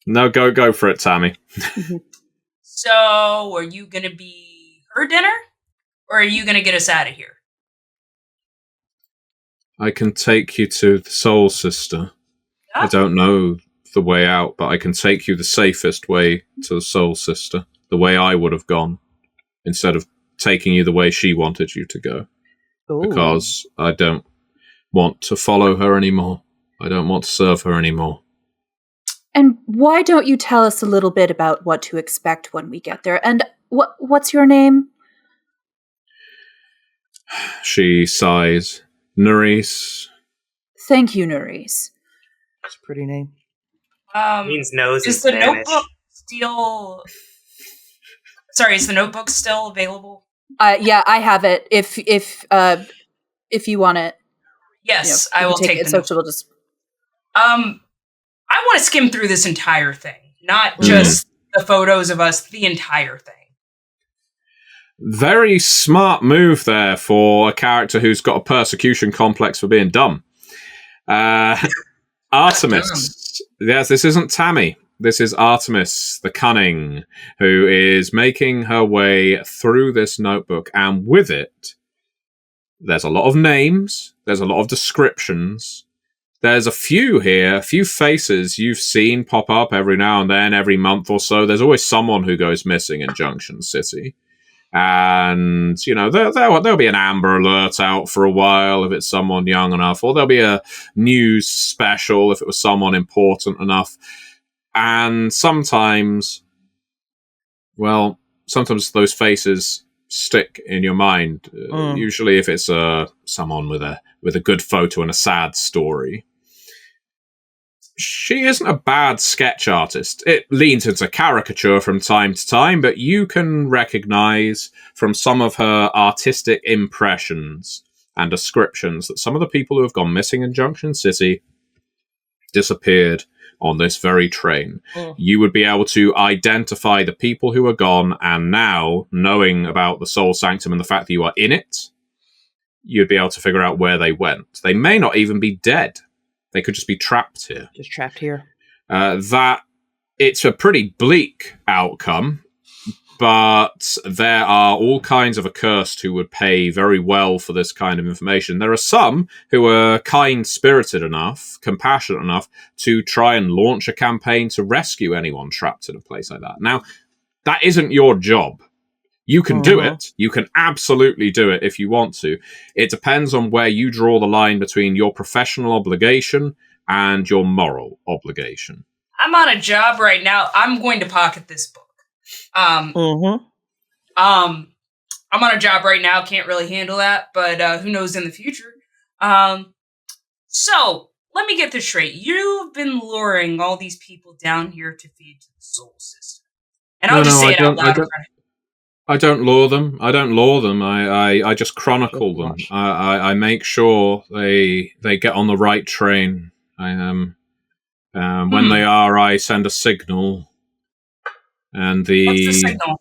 No, go for it, Tammy. So, are you going to be her dinner? Or are you going to get us out of here? I can take you to the Soul Sister. Oh. I don't know the way out, but I can take you the safest way to the Soul Sister. The way I would have gone. Instead of taking you the way she wanted you to go. Ooh. Because I don't want to follow her anymore. I don't want to serve her anymore. And why don't you tell us a little bit about what to expect when we get there? And what's your name? She sighs. Nerys. Thank you, Nerys. That's a pretty name. Means nose is the notebook still... Sorry, is the notebook still available? Yeah, I have it. If you want it. Yes, I will take it. So she'll just... I want to skim through this entire thing, not just the photos of us, the entire thing. Very smart move there for a character who's got a persecution complex for being dumb. Artemis. Yes, this isn't Tammy. This is Artemis, the cunning, who is making her way through this notebook. And with it, there's a lot of names. There's a lot of descriptions. There's a few faces you've seen pop up every now and then, every month or so. There's always someone who goes missing in Junction City. And, there'll be an Amber Alert out for a while if it's someone young enough, or there'll be a news special if it was someone important enough. And sometimes those faces stick in your mind. Usually if it's someone with a good photo and a sad story. She isn't a bad sketch artist. It leans into caricature from time to time, but you can recognize from some of her artistic impressions and descriptions that some of the people who have gone missing in Junction City disappeared on this very train. You would be able to identify the people who are gone, and now, knowing about the Soul Sanctum and the fact that you are in it, you'd be able to figure out where they went. They may not even be dead. They could just be trapped here. Just trapped here. That it's a pretty bleak outcome, but there are all kinds of accursed who would pay very well for this kind of information. There are some who are kind-spirited enough, compassionate enough, to try and launch a campaign to rescue anyone trapped in a place like that. Now, that isn't your job. You can do it. You can absolutely do it if you want to. It depends on where you draw the line between your professional obligation and your moral obligation. I'm on a job right now. I'm going to pocket this book. I'm on a job right now. Can't really handle that, but who knows in the future. So let me get this straight. You've been luring all these people down here to feed to the soul system. And I'll just say it out loud. I don't lure them. I just chronicle them. I make sure they get on the right train. When they are, I send a signal. And what's the signal?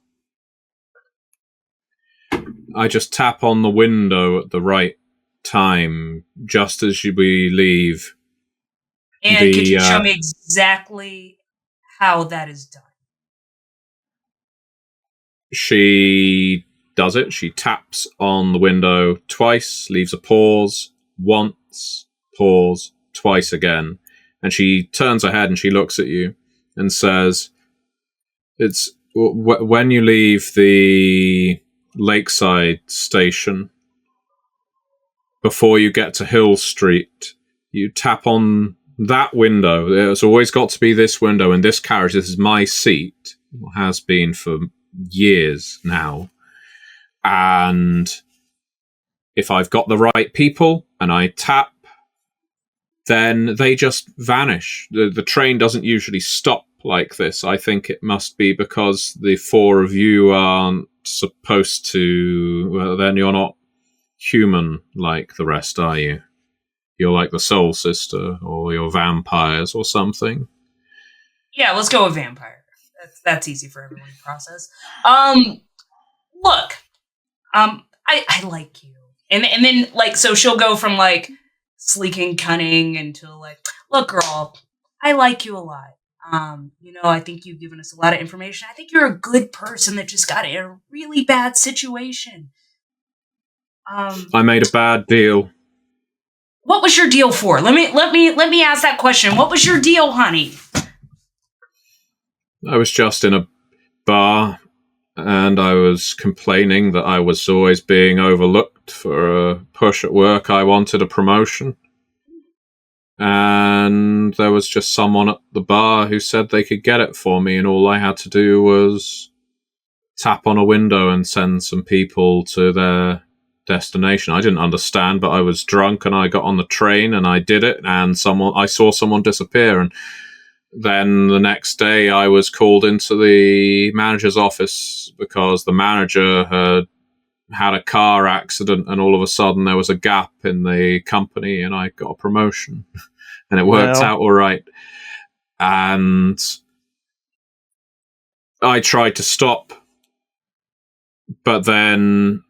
I just tap on the window at the right time, just as we leave. And could you show me exactly how that is done? She does it. She taps on the window twice, leaves a pause, once, pause, twice again. And she turns her head and she looks at you and says, "It's when you leave the Lakeside station, before you get to Hill Street, you tap on that window. There's always got to be this window in this carriage. This is my seat. It has been for years now. And if I've got the right people and I tap, then they just vanish. The train doesn't usually stop like this. I think it must be because the four of you aren't supposed to... Well, then you're not human like the rest, are you? You're like the Soul Sister, or you're vampires or something." Yeah, let's go with vampire. That's easy for everyone to process. Look, I like you. And then, like, so she'll go from, like, sleek and cunning until, like, "Look, girl, I like you a lot. I think you've given us a lot of information. I think you're a good person that just got in a really bad situation. I made a bad deal." What was your deal for? Let me ask that question. What was your deal, honey? I was just in a bar, and I was complaining that I was always being overlooked for a push at work. I wanted a promotion. And there was just someone at the bar who said they could get it for me, and all I had to do was tap on a window and send some people to their destination. I didn't understand, but I was drunk and I got on the train and I did it, and I saw someone disappear, and then the next day I was called into the manager's office because the manager had a car accident, and all of a sudden there was a gap in the company and I got a promotion. And it worked out all right. And I tried to stop, but then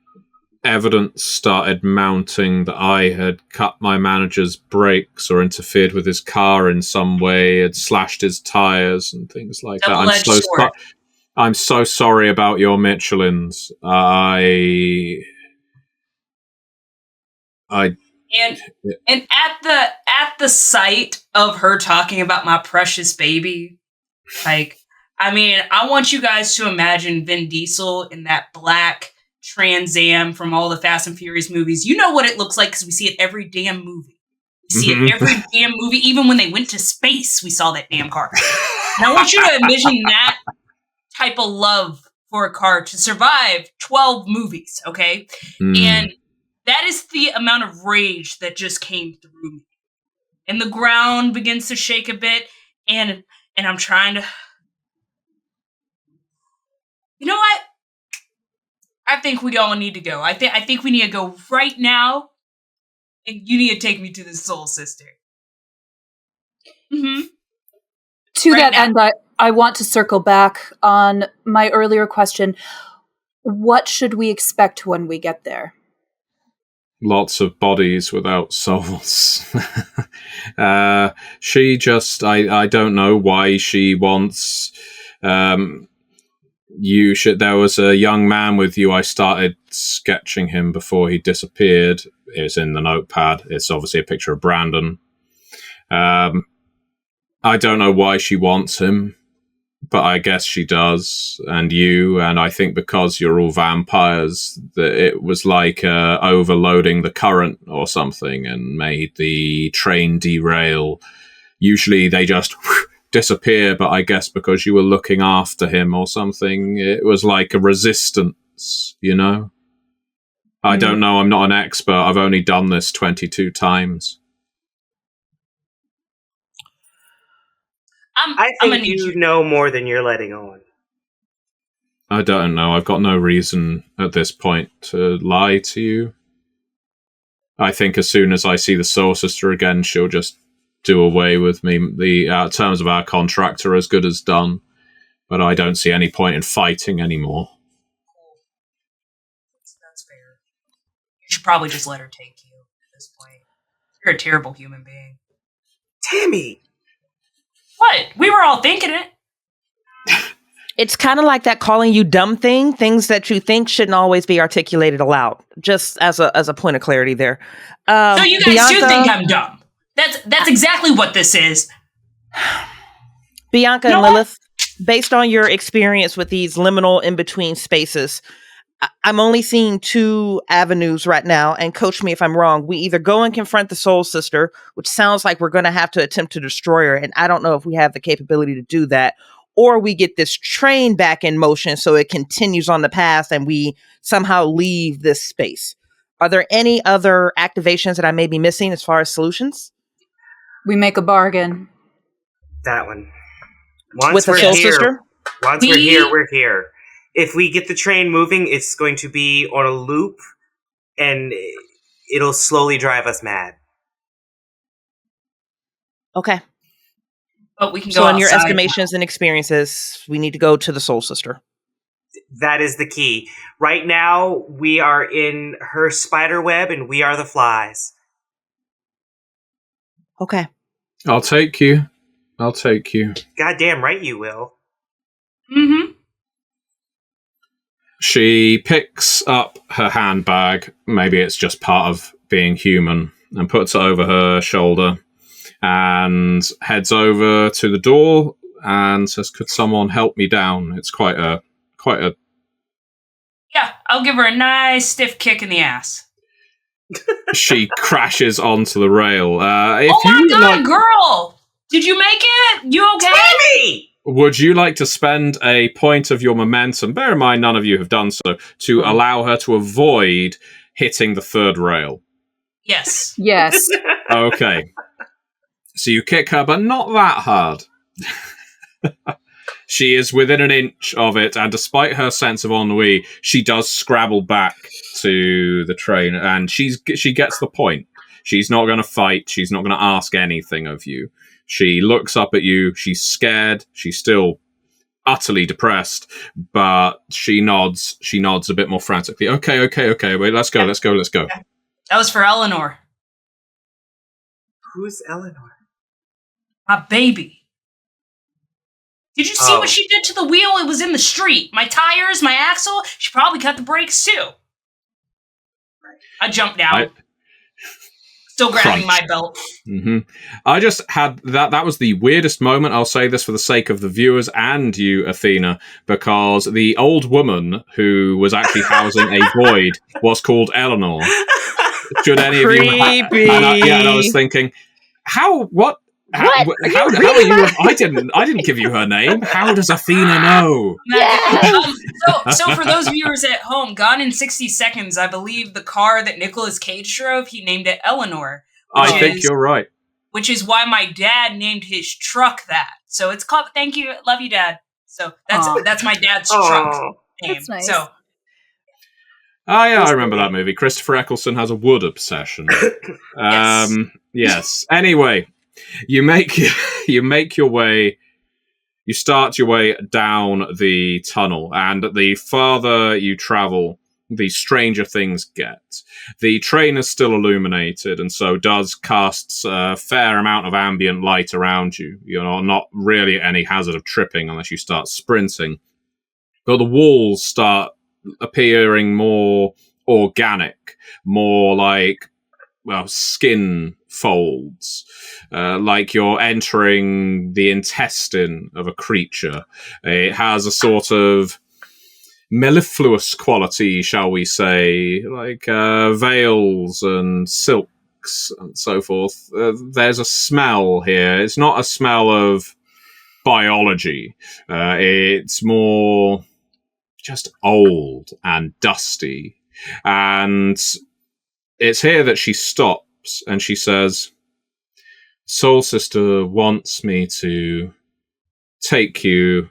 evidence started mounting that I had cut my manager's brakes or interfered with his car in some way, had slashed his tires and things like that. I'm so sorry about your Michelins. And at the sight of her talking about my precious baby, like, I mean, I want you guys to imagine Vin Diesel in that black Trans Am from all the Fast and Furious movies. You know what it looks like because we see it every damn movie. We see it every damn movie. Even when they went to space, we saw that damn car. And I want you to envision that type of love for a car to survive 12 movies, okay? And that is the amount of rage that just came through me. And the ground begins to shake a bit, and I'm trying to... You know what? I think we all need to go. I think we need to go right now, and you need to take me to the Soul Sister. Mm-hmm. To that end, I want to circle back on my earlier question. What should we expect when we get there? lots of bodies without souls. She just, I don't know why she wants, you should, there was a young man with you. I started sketching him before he disappeared. It's in the notepad. It's obviously a picture of Brandon. I don't know why she wants him, but I guess she does, and you, and I think because you're all vampires, that it was like overloading the current or something and made the train derail. Usually they just disappear, but I guess because you were looking after him or something, it was like a resistance, you know? I don't know, I'm not an expert, I've only done this 22 times. I think you know more than you're letting on. I don't know. I've got no reason at this point to lie to you. I think as soon as I see the Soul Sister again, she'll just do away with me. The terms of our contract are as good as done, but I don't see any point in fighting anymore. That's fair. You should probably just let her take you at this point. You're a terrible human being. Tammy! What? We were all thinking it. It's kind of like that calling you dumb thing. Things that you think shouldn't always be articulated aloud. Just as a point of clarity there. So you guys do Bianca, think I'm dumb. That's exactly what this is. Bianca You know and what? Lilith, based on your experience with these liminal in-between spaces, I'm only seeing two avenues right now, and coach me if I'm wrong. We either go and confront the Soul Sister, which sounds like we're going to have to attempt to destroy her, and I don't know if we have the capability to do that, or we get this train back in motion so it continues on the path and we somehow leave this space. Are there any other activations that I may be missing as far as solutions? We make a bargain. That one. Once With the we're Soul here, Sister? Once we're here, we're here. If we get the train moving, it's going to be on a loop, and it'll slowly drive us mad. Okay. But we can go So in your outside estimations and experiences, we need to go to the Soul Sister. That is the key. Right now, we are in her spider web, and we are the flies. Okay. I'll take you. Goddamn right you will. Mm-hmm. She picks up her handbag, maybe it's just part of being human, and puts it over her shoulder and heads over to the door and says, "Could someone help me down?" It's quite a Yeah, I'll give her a nice stiff kick in the ass. She crashes onto the rail. If Oh my you god, like, girl! Did you make it? You okay? Tammy! would you like to spend a point of your momentum, bear in mind none of you have done so, to allow her to avoid hitting the third rail? Yes. Yes. Okay. So you kick her, but not that hard. She is within an inch of it, and despite her sense of ennui, she does scrabble back to the train, and she gets the point. She's not going to fight. She's not going to ask anything of you. She looks up at you. She's scared. She's still utterly depressed, but she nods. She nods a bit more frantically. Okay. Wait, let's go. That was for Eleanor. Who's Eleanor? My baby. Did you see what she did to the wheel? It was in the street. My tires, my axle. She probably cut the brakes too. I jumped down. Still grabbing my belt. Mm-hmm. I just had that was the weirdest moment. I'll say this for the sake of the viewers and you, Athena, because the old woman who was actually housing a void was called Eleanor. Should any of you and I was thinking, how are you? I didn't give you her name. How does Athena know? So for those viewers at home, Gone in 60 Seconds, I believe the car that Nicolas Cage drove, he named it Eleanor. I think you're right. Which is why my dad named his truck that. So it's called, thank you, love you, Dad. So that's my dad's truck name. That's nice. So yeah, I remember that movie. Christopher Eccleston has a wood obsession. Yes. Anyway, you make your way. You start your way down the tunnel, and the farther you travel, the stranger things get. The train is still illuminated, and so does cast a fair amount of ambient light around you. You're not really at any hazard of tripping unless you start sprinting. But the walls start appearing more organic, more like, well, skin folds, like you're entering the intestine of a creature. It has a sort of mellifluous quality, shall we say, like veils and silks and so forth. There's a smell here. It's not a smell of biology. It's more just old and dusty. And it's here that she stops and she says, Soul Sister wants me to take you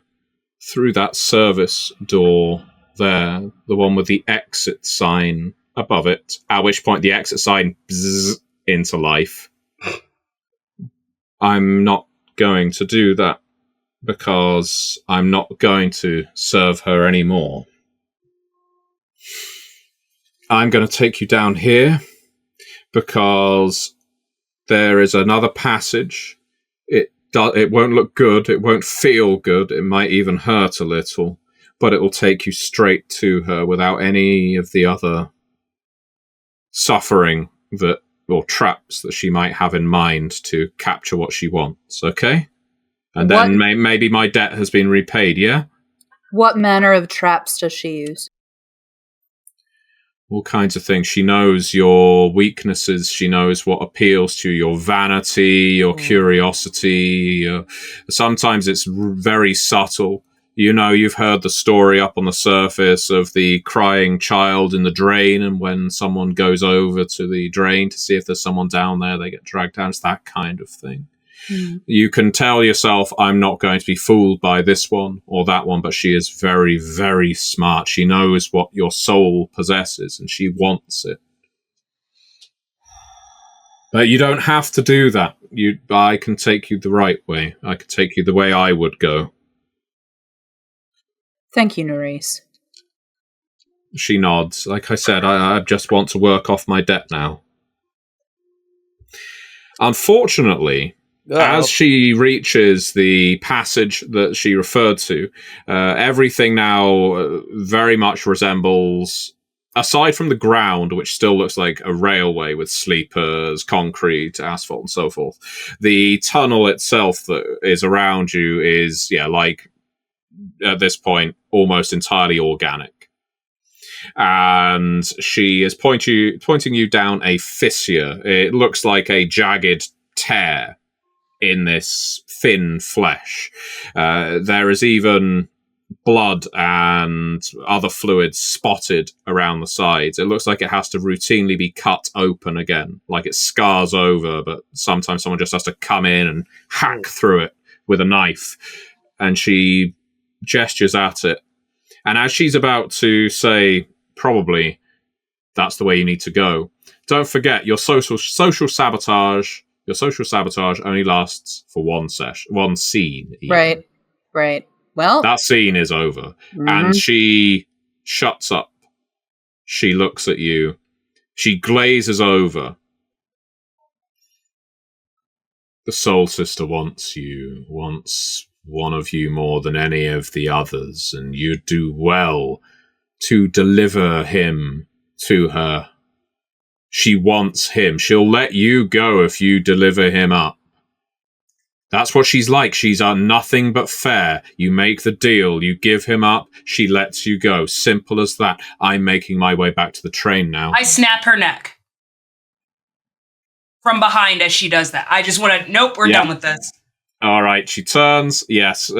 through that service door there, the one with the exit sign above it, at which point the exit sign bzzz into life. I'm not going to do that because I'm not going to serve her anymore. I'm going to take you down here because there is another passage. It won't look good. It won't feel good. It might even hurt a little, but it will take you straight to her without any of the other suffering or traps that she might have in mind to capture what she wants. Okay? And then maybe my debt has been repaid, yeah? What manner of traps does she use? All kinds of things. She knows your weaknesses. She knows what appeals to your vanity, your curiosity. Sometimes it's very subtle. You know, you've heard the story up on the surface of the crying child in the drain, and when someone goes over to the drain to see if there's someone down there, they get dragged down. It's that kind of thing. You can tell yourself, I'm not going to be fooled by this one or that one, but she is very, very smart. She knows what your soul possesses, and she wants it. But you don't have to do that. I can take you the right way. I can take you the way I would go. Thank you, Nerys. She nods. Like I said, I just want to work off my debt now. Unfortunately, as she reaches the passage that she referred to, everything now very much resembles, aside from the ground, which still looks like a railway with sleepers, concrete, asphalt, and so forth, the tunnel itself that is around you is, like, at this point, almost entirely organic. And she is pointing you down a fissure. It looks like a jagged tear in this thin flesh. There is even blood and other fluids spotted around the sides. It looks like it has to routinely be cut open again, like it scars over, but sometimes someone just has to come in and hack through it with a knife. And she gestures at it. And as she's about to say, probably, that's the way you need to go, don't forget, your social sabotage only lasts for one scene. Even. Right. Well, that scene is over. And she shuts up. She looks at you. She glazes over. The Soul Sister wants one of you more than any of the others, and you do well to deliver him to her. She wants him. She'll let you go if you deliver him up. That's what she's like. She's nothing but fair. You make the deal. You give him up. She lets you go. Simple as that. I'm making my way back to the train now. I snap her neck from behind as she does that. I just want to... Nope, we're done with this. All right, she turns. Yes,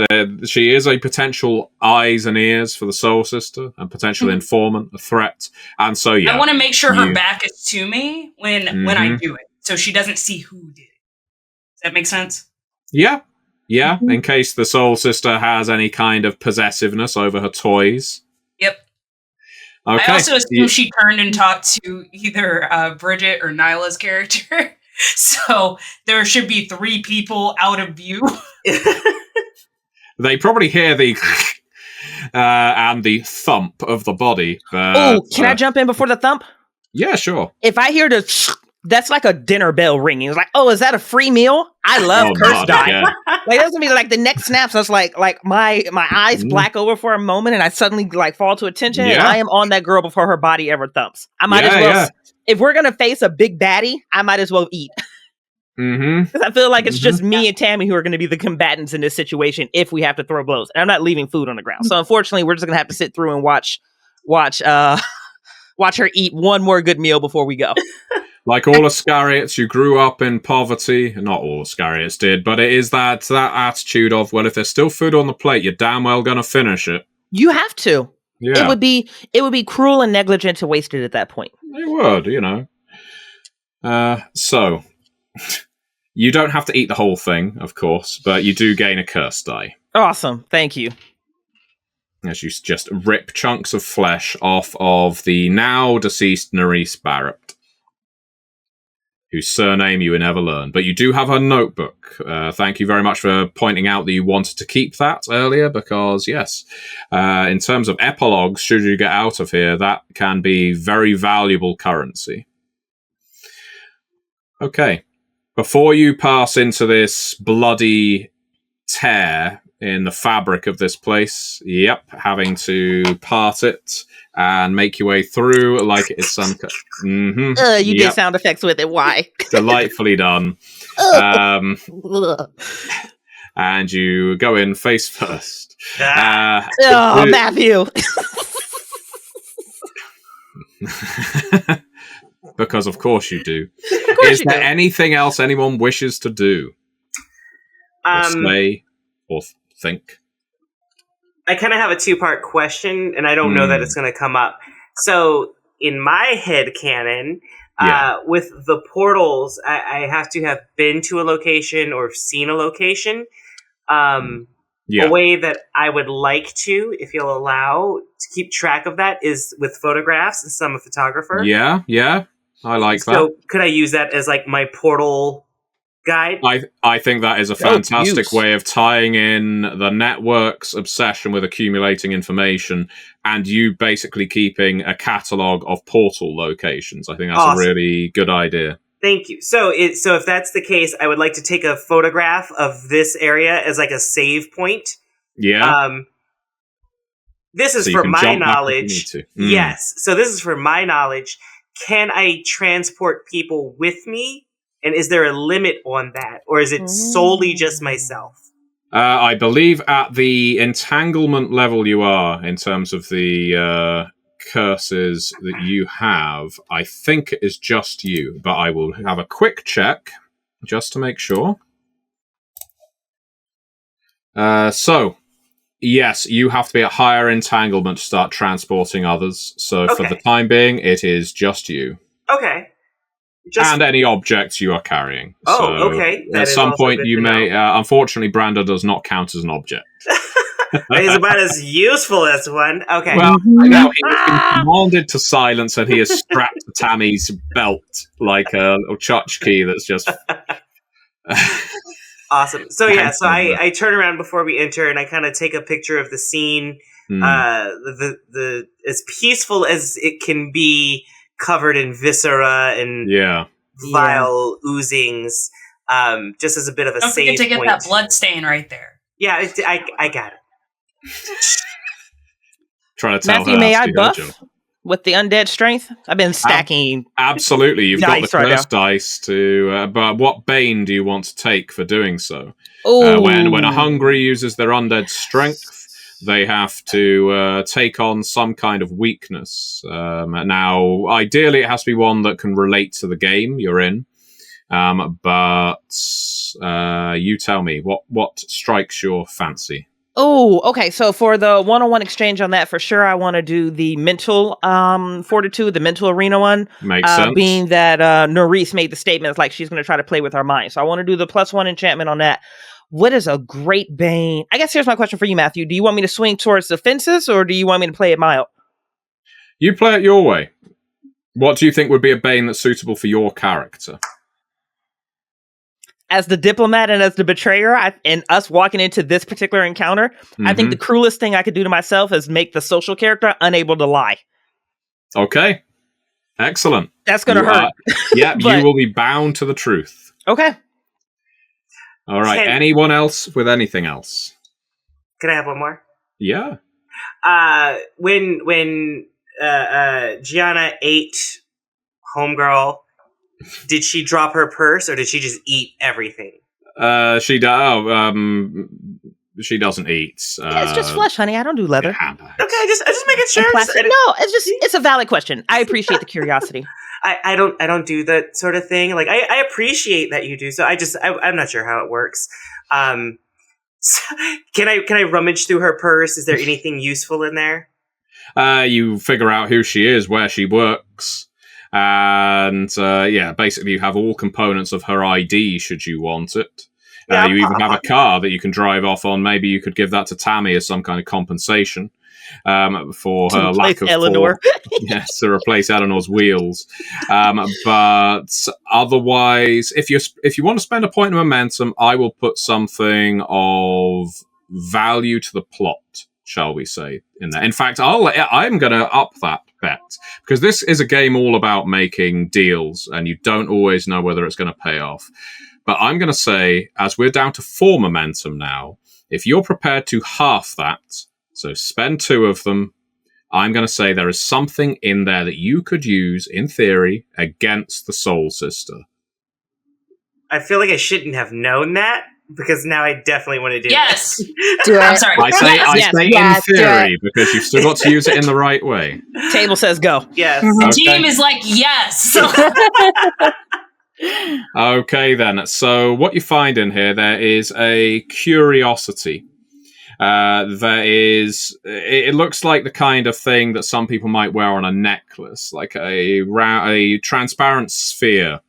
she is a potential eyes and ears for the Soul Sister, a potential informant, a threat. And so, I want to make sure her back is to me when I do it, so she doesn't see who did it. Does that make sense? Yeah. In case the Soul Sister has any kind of possessiveness over her toys. Yep. Okay. I also assume she turned and talked to either Bridget or Nyla's character. So there should be 3 people out of view. They probably hear the and the thump of the body. Oh, can I jump in before the thump? Yeah, sure. If I hear the that's like a dinner bell ringing. It's like, oh, is that a free meal? I love curse die. Yeah. Like that's gonna be like the next snap. So it's like my eyes black over for a moment, and I suddenly like fall to attention, and I am on that girl before her body ever thumps. I might as well. If we're gonna face a big baddie, I might as well eat. Because I feel like it's just me and Tammy who are going to be the combatants in this situation if we have to throw blows. And I'm not leaving food on the ground. So unfortunately, we're just going to have to sit through and watch her eat one more good meal before we go. Like all Iscariots, you grew up in poverty. Not all Iscariots did, but it is that attitude of, well, if there's still food on the plate, you're damn well going to finish it. You have to. Yeah. It would be cruel and negligent to waste it at that point. It would, you know. So... You don't have to eat the whole thing, of course, but you do gain a curse die. Awesome. Thank you. As you just rip chunks of flesh off of the now deceased Nerys Barrett, whose surname you will never learn. But you do have her notebook. Thank you very much for pointing out that you wanted to keep that earlier, because, yes, in terms of epilogues, should you get out of here, that can be very valuable currency. Okay. Before you pass into this bloody tear in the fabric of this place, having to part it and make your way through like it is some... You did sound effects with it. Why? Delightfully done. And you go in face first. Matthew! Because of course you do. Is there anything else anyone wishes to do? Or say or think? I kind of have a two-part question, and I don't know that it's going to come up. So, in my head canon, with the portals, I have to have been to a location or seen a location. A way that I would like to, if you'll allow, to keep track of that is with photographs, since I'm a photographer. Yeah. I like that. So could I use that as like my portal guide? I think that is a fantastic way of tying in the network's obsession with accumulating information and you basically keeping a catalogue of portal locations. I think that's a really good idea. Thank you. So if that's the case, I would like to take a photograph of this area as like a save point. Yeah. This is for my knowledge. Yes. So this is for my knowledge. Can I transport people with me? And is there a limit on that? Or is it solely just myself? I believe at the entanglement level you are, in terms of the curses that you have, I think it is just you. But I will have a quick check, just to make sure. So, yes, you have to be at higher entanglement to start transporting others. So for the time being, it is just you. Okay. And any objects you are carrying. Okay. At some point you may... unfortunately, Branda does not count as an object. He's about as useful as one. Okay. Well, now he has been commanded to silence and he is strapped to Tammy's belt like a little tchotchke that's just... Awesome. So I turn around before we enter and I kind of take a picture of the scene. The as peaceful as it can be, covered in viscera and vile oozings, just as a bit of a save point. Don't forget to get that blood stain right there. Yeah, I got it. Trying to tell Matthew, her may I buff with the undead strength? I've been stacking. Absolutely, you've got the curse right dice to. But what bane do you want to take for doing so? When a hungry uses their undead strength, they have to take on some kind of weakness. Now, ideally, it has to be one that can relate to the game you're in. But you tell me, what strikes your fancy? Oh, okay. So for the one-on-one exchange on that, for sure, I want to do the mental fortitude, the mental arena one. Makes sense. Being that Nerys made the statement, it's like she's going to try to play with our mind. So I want to do the +1 enchantment on that. What is a great bane? I guess here's my question for you, Matthew. Do you want me to swing towards the fences, or do you want me to play it mild? You play it your way. What do you think would be a bane that's suitable for your character? as the diplomat and as the betrayer, and us walking into this particular encounter, I think the cruelest thing I could do to myself is make the social character unable to lie. Okay. Excellent. That's going to hurt. Yeah, But- you will be bound to the truth. Okay. All right. Anyone else with anything else? Can I have one more? Yeah. When Gianna ate Homegirl, did she drop her purse or did she just eat everything? She doesn't eat. Yeah, it's just flesh, honey. I don't do leather. Handbags. Okay, I just making sure. No, it's a valid question. I appreciate the curiosity. I don't do that sort of thing. Like I appreciate that you do. So I'm not sure how it works. So can I rummage through her purse? Is there anything useful in there? You figure out who she is, where she works, and basically you have all components of her ID should you want it. You even have a car that you can drive off on. Maybe you could give that to Tammy as some kind of compensation for her lack of Eleanor. Yes, to replace Eleanor's wheels. But otherwise, if you want to spend a point of momentum, I will put something of value to the plot, shall we say, in there. In fact, I'm going to up that bet, because this is a game all about making deals, and you don't always know whether it's going to pay off. But I'm going to say, as we're down to 4 momentum now, if you're prepared to half that, so spend 2 of them, I'm going to say there is something in there that you could use, in theory, against the Soul Sister. I feel like I shouldn't have known that, because now I definitely want to do Yes. Do it. I'm sorry. I say Yes, in do theory, because you've still got to use it in the right way. Table says go. Yes. The Okay. team is like, yes. Okay, then. So what you find in here, there is a curiosity. It looks like the kind of thing that some people might wear on a necklace, like a transparent sphere.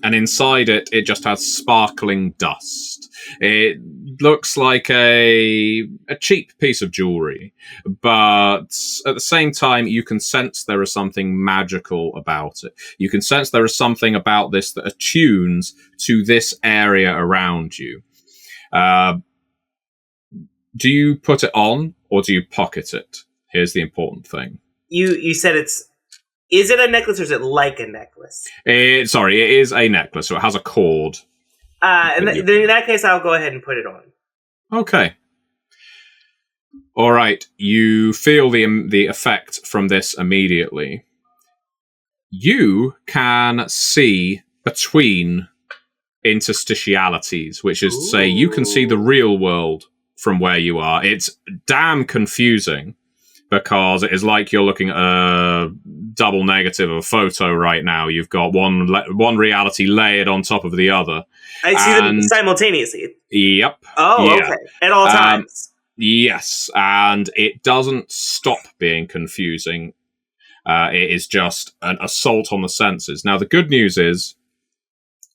And inside it just has sparkling dust. It looks like a cheap piece of jewelry, but at the same time, you can sense there is something magical about it. You can sense there is something about this that attunes to this area around you. Do you put it on, or do you pocket it? Here's the important thing. You said is it a necklace or is it like a necklace? It is a necklace, so it has a cord. Then in that case, I'll go ahead and put it on. Okay. All right. You feel the effect from this immediately. You can see between interstitialities, which is to say you can see the real world from where you are. It's damn confusing, because it is like you're looking at a double negative of a photo right now. You've got one reality layered on top of the other. I see them simultaneously. Yep. Oh, Yeah. okay. At all times. Yes, and it doesn't stop being confusing. It is just an assault on the senses. Now, the good news is,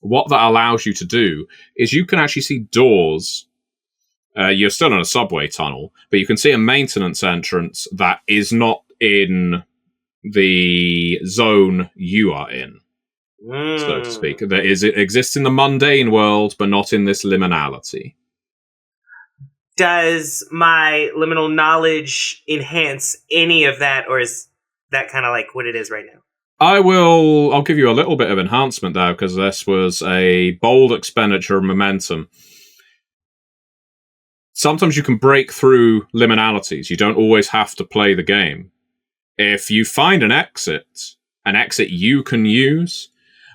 what that allows you to do is you can actually see doors. You're still in a subway tunnel, but you can see a maintenance entrance that is not in the zone you are in, so to speak. It exists in the mundane world, but not in this liminality. Does my liminal knowledge enhance any of that, or is that kind of like what it is right now? I'll give you a little bit of enhancement there, because this was a bold expenditure of momentum. Sometimes you can break through liminalities. You don't always have to play the game. If you find an exit you can use,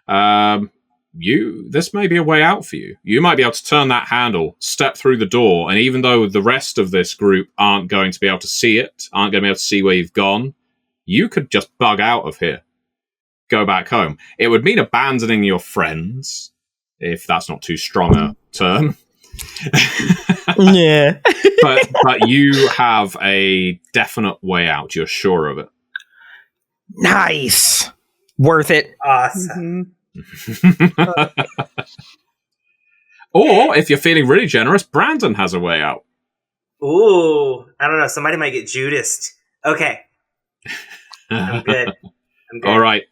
this may be a way out for you. You might be able to turn that handle, step through the door, and even though the rest of this group aren't going to be able to see it, aren't going to be able to see where you've gone, you could just bug out of here. Go back home. It would mean abandoning your friends, if that's not too strong a term. Yeah. but you have a definite way out. You're sure of it. Nice. Worth it. Awesome. Or, if you're feeling really generous, Brandon has a way out. Ooh, I don't know. Somebody might get Judased. Okay. I'm good. All right.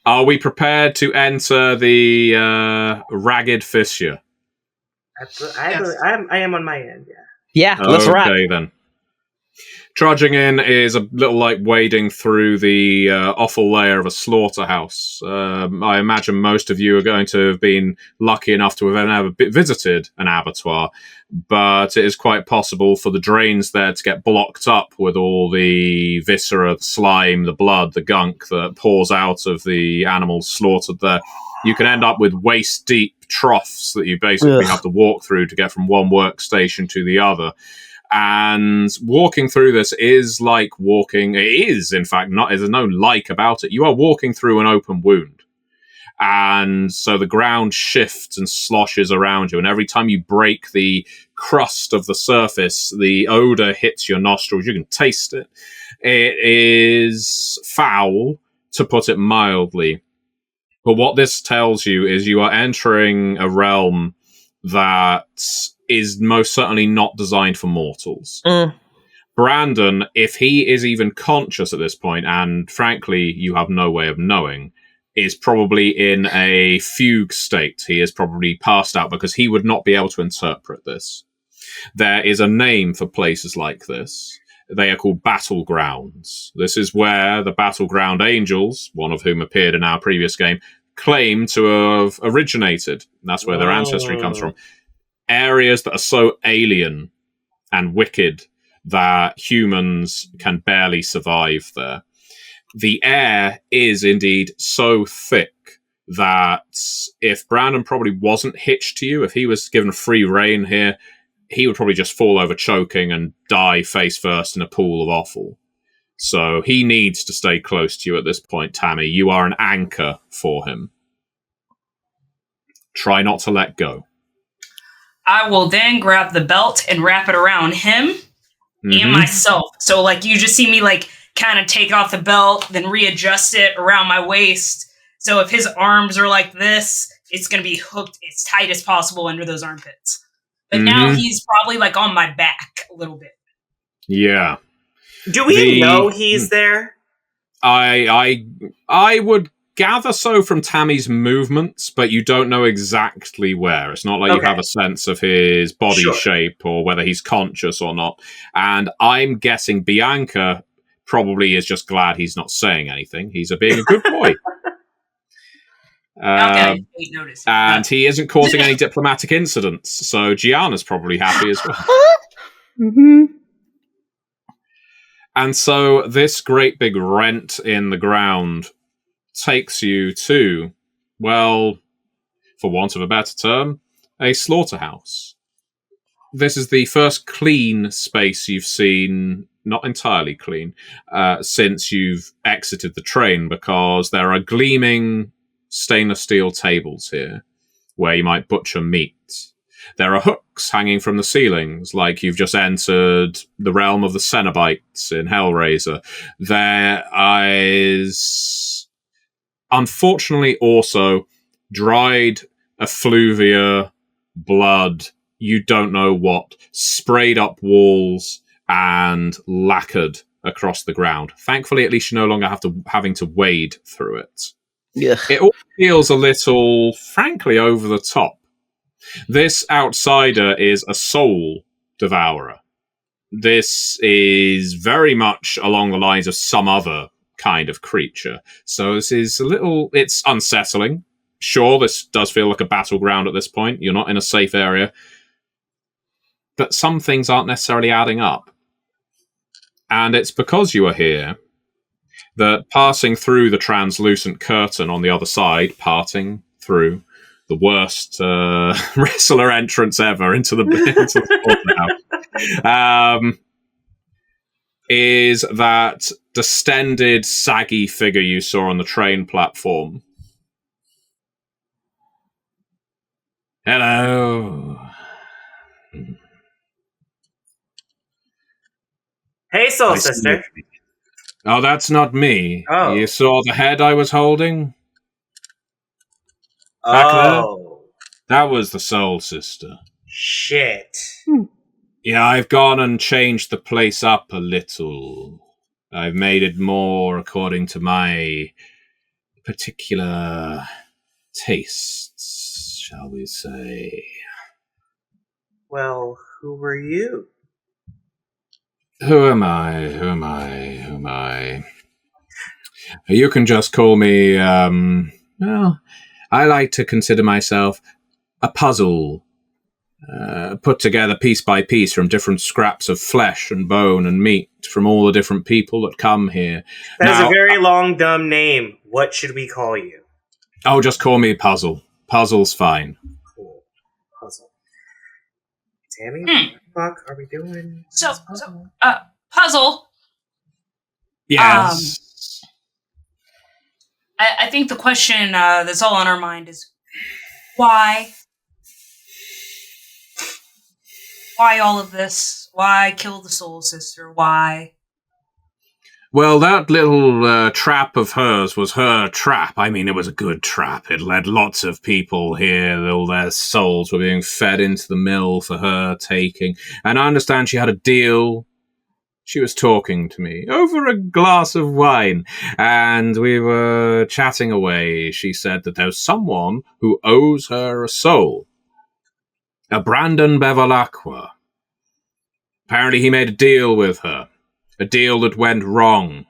Are we prepared to enter the ragged fissure? I am on my end, yeah. Yeah, let's rock. Okay, then. Trudging in is a little like wading through the awful layer of a slaughterhouse. I imagine most of you are going to have been lucky enough to have ever visited an abattoir, but it is quite possible for the drains there to get blocked up with all the viscera, the slime, the blood, the gunk that pours out of the animals slaughtered there. You can end up with waist-deep troughs that you basically have to walk through to get from one workstation to the other. And walking through this is like walking. It is, in fact, not. There's no like about it. You are walking through an open wound, and so the ground shifts and sloshes around you. And every time you break the crust of the surface, the odor hits your nostrils. You can taste it. It is foul, to put it mildly. But what this tells you is you are entering a realm that is most certainly not designed for mortals. Brandon, if he is even conscious at this point, and frankly, you have no way of knowing, is probably in a fugue state. He is probably passed out because he would not be able to interpret this. There is a name for places like this. They are called battlegrounds. This is where the battleground angels, one of whom appeared in our previous game, claim to have originated. That's where their ancestry comes from. Areas that are so alien and wicked that humans can barely survive there. The air is indeed so thick that if Brandon probably wasn't hitched to you, if he was given free rein here, he would probably just fall over choking and die face first in a pool of offal. So he needs to stay close to you at this point, Tammy. You are an anchor for him. Try not to let go. I will then grab the belt and wrap it around him and myself. So, like, you just see me, like, kind of take off the belt, then readjust it around my waist. So if his arms are like this, it's going to be hooked as tight as possible under those armpits. But now he's probably, like, on my back a little bit. Yeah. Do we know he's there? I would gather so from Tammy's movements, but you don't know exactly where. It's not like you have a sense of his body shape or whether he's conscious or not. And I'm guessing Bianca probably is just glad he's not saying anything. He's being a good boy. And he isn't causing any diplomatic incidents, so Gianna's probably happy as well. And so this great big rent in the ground takes you to, well, for want of a better term, a slaughterhouse. This is the first clean space you've seen, not entirely clean, since you've exited the train, because there are gleaming stainless steel tables here where you might butcher meat. There are hooks hanging from the ceilings, like you've just entered the realm of the Cenobites in Hellraiser. There is, unfortunately, also dried effluvia, blood, you don't know what, sprayed up walls and lacquered across the ground. Thankfully, at least you're no longer having to wade through it. Yeah. It all feels a little, frankly, over the top. This outsider is a soul devourer. This is very much along the lines of some other kind of creature. So this is it's unsettling. Sure, this does feel like a battleground at this point. You're not in a safe area. But some things aren't necessarily adding up. And it's because you are here that passing through the translucent curtain on the other side, parting through the worst wrestler entrance ever into the house, is that distended, saggy figure you saw on the train platform. Hello. Hey, Soul Sister. Oh, that's not me. Oh. You saw the head I was holding? Back there? That was the Soul Sister. Shit. Yeah, I've gone and changed the place up a little. I've made it more according to my particular tastes, shall we say. Well, who were you? Who am I? You can just call me, well, I like to consider myself a puzzle, put together piece by piece from different scraps of flesh and bone and meat from all the different people that come here. That is a very long, dumb name. What should we call you? Oh, just call me Puzzle. Puzzle's fine. Cool. Puzzle. Tammy, what the fuck are we doing? Puzzle. Yes. I think the question that's all on our mind is why? Why all of this? Why kill the Soul Sister? Why? Well, that little trap of hers was her trap. I mean, it was a good trap. It led lots of people here. All their souls were being fed into the mill for her taking. And I understand she had a deal. She was talking to me over a glass of wine, and we were chatting away. She said that there's someone who owes her a soul. A Brandon Bevilacqua. Apparently he made a deal with her. A deal that went wrong.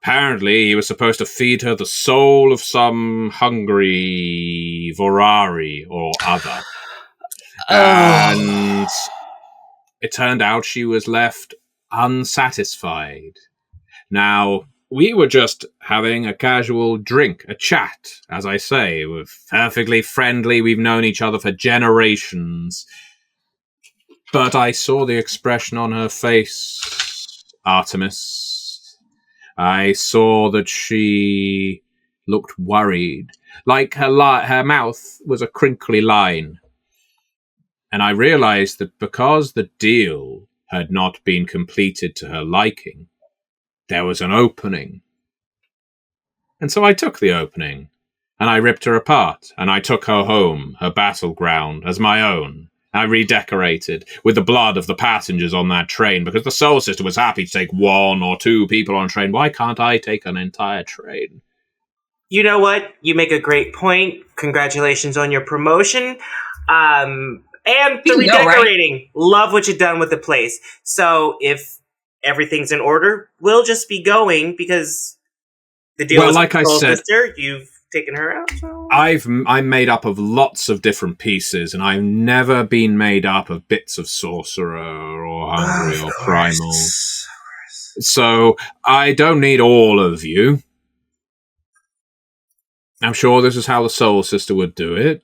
Apparently he was supposed to feed her the soul of some hungry Vorari or other. And it turned out she was left unsatisfied. Now, we were just having a casual drink, a chat, as I say. We're perfectly friendly. We've known each other for generations. But I saw the expression on her face, Artemis. I saw that she looked worried, like her mouth was a crinkly line. And I realized that because the deal had not been completed to her liking, there was an opening. And so I took the opening, and I ripped her apart, and I took her home, her battleground, as my own. I redecorated with the blood of the passengers on that train, because the Soul Sister was happy to take 1 or 2 people on a train. Why can't I take an entire train? You know what? You make a great point. Congratulations on your promotion. And the redecorating. Right? Love what you've done with the place. So if everything's in order, we'll just be going because the deal is like I said, sister. You've taken her out. So. I'm made up of lots of different pieces, and I've never been made up of bits of Sorcerer or Hungry or Primal. So I don't need all of you. I'm sure this is how the Soul Sister would do it.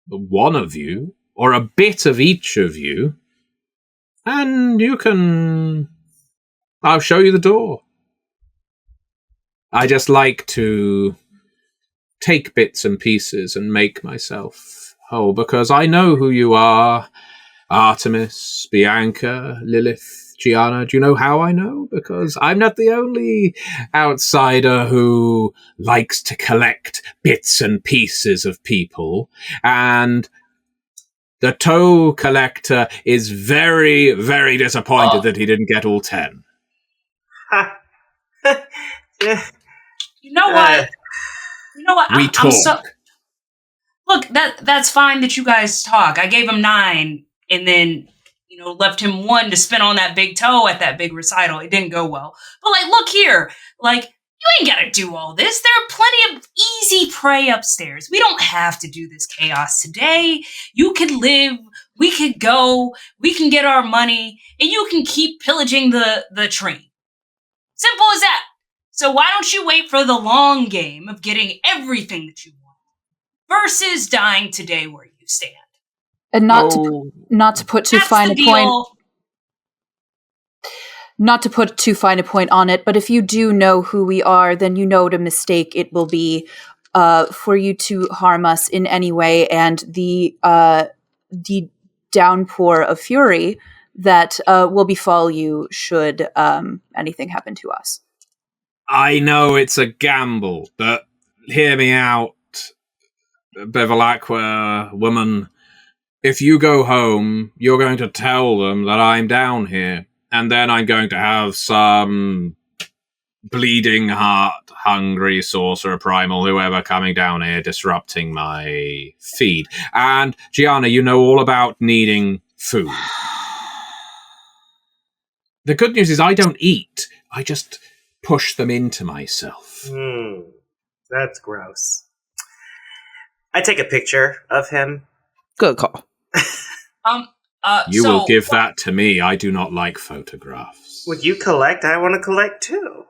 One of you, or a bit of each of you, and you can... I'll show you the door. I just like to take bits and pieces and make myself whole, because I know who you are. Artemis, Bianca, Lilith, Gianna. Do you know how I know? Because I'm not the only outsider who likes to collect bits and pieces of people, and the toe collector is very, very disappointed that he didn't get all 10. You know what? We talk. Look, that's fine that you guys talk. I gave him 9 and then, left him 1 to spin on that big toe at that big recital. It didn't go well. But, look here. You ain't gotta do all this. There are plenty of easy prey upstairs. We don't have to do this chaos today. You can live. We could go. We can get our money. And you can keep pillaging the train. Simple as that. So why don't you wait for the long game of getting everything that you want versus dying today where you stand? And not to put too fine a point. Not to put too fine a point on it, but if you do know who we are, then you know what a mistake it will be for you to harm us in any way, and the downpour of fury that will befall you should anything happen to us. I know it's a gamble, but hear me out, Bevilacqua woman. If you go home, you're going to tell them that I'm down here, and then I'm going to have some bleeding heart, hungry sorcerer, primal, whoever coming down here disrupting my feed. And Gianna, you know all about needing food. The good news is I don't eat. I just push them into myself. That's gross. I take a picture of him. Good call. You will give that to me. I do not like photographs. Would you collect? I want to collect too.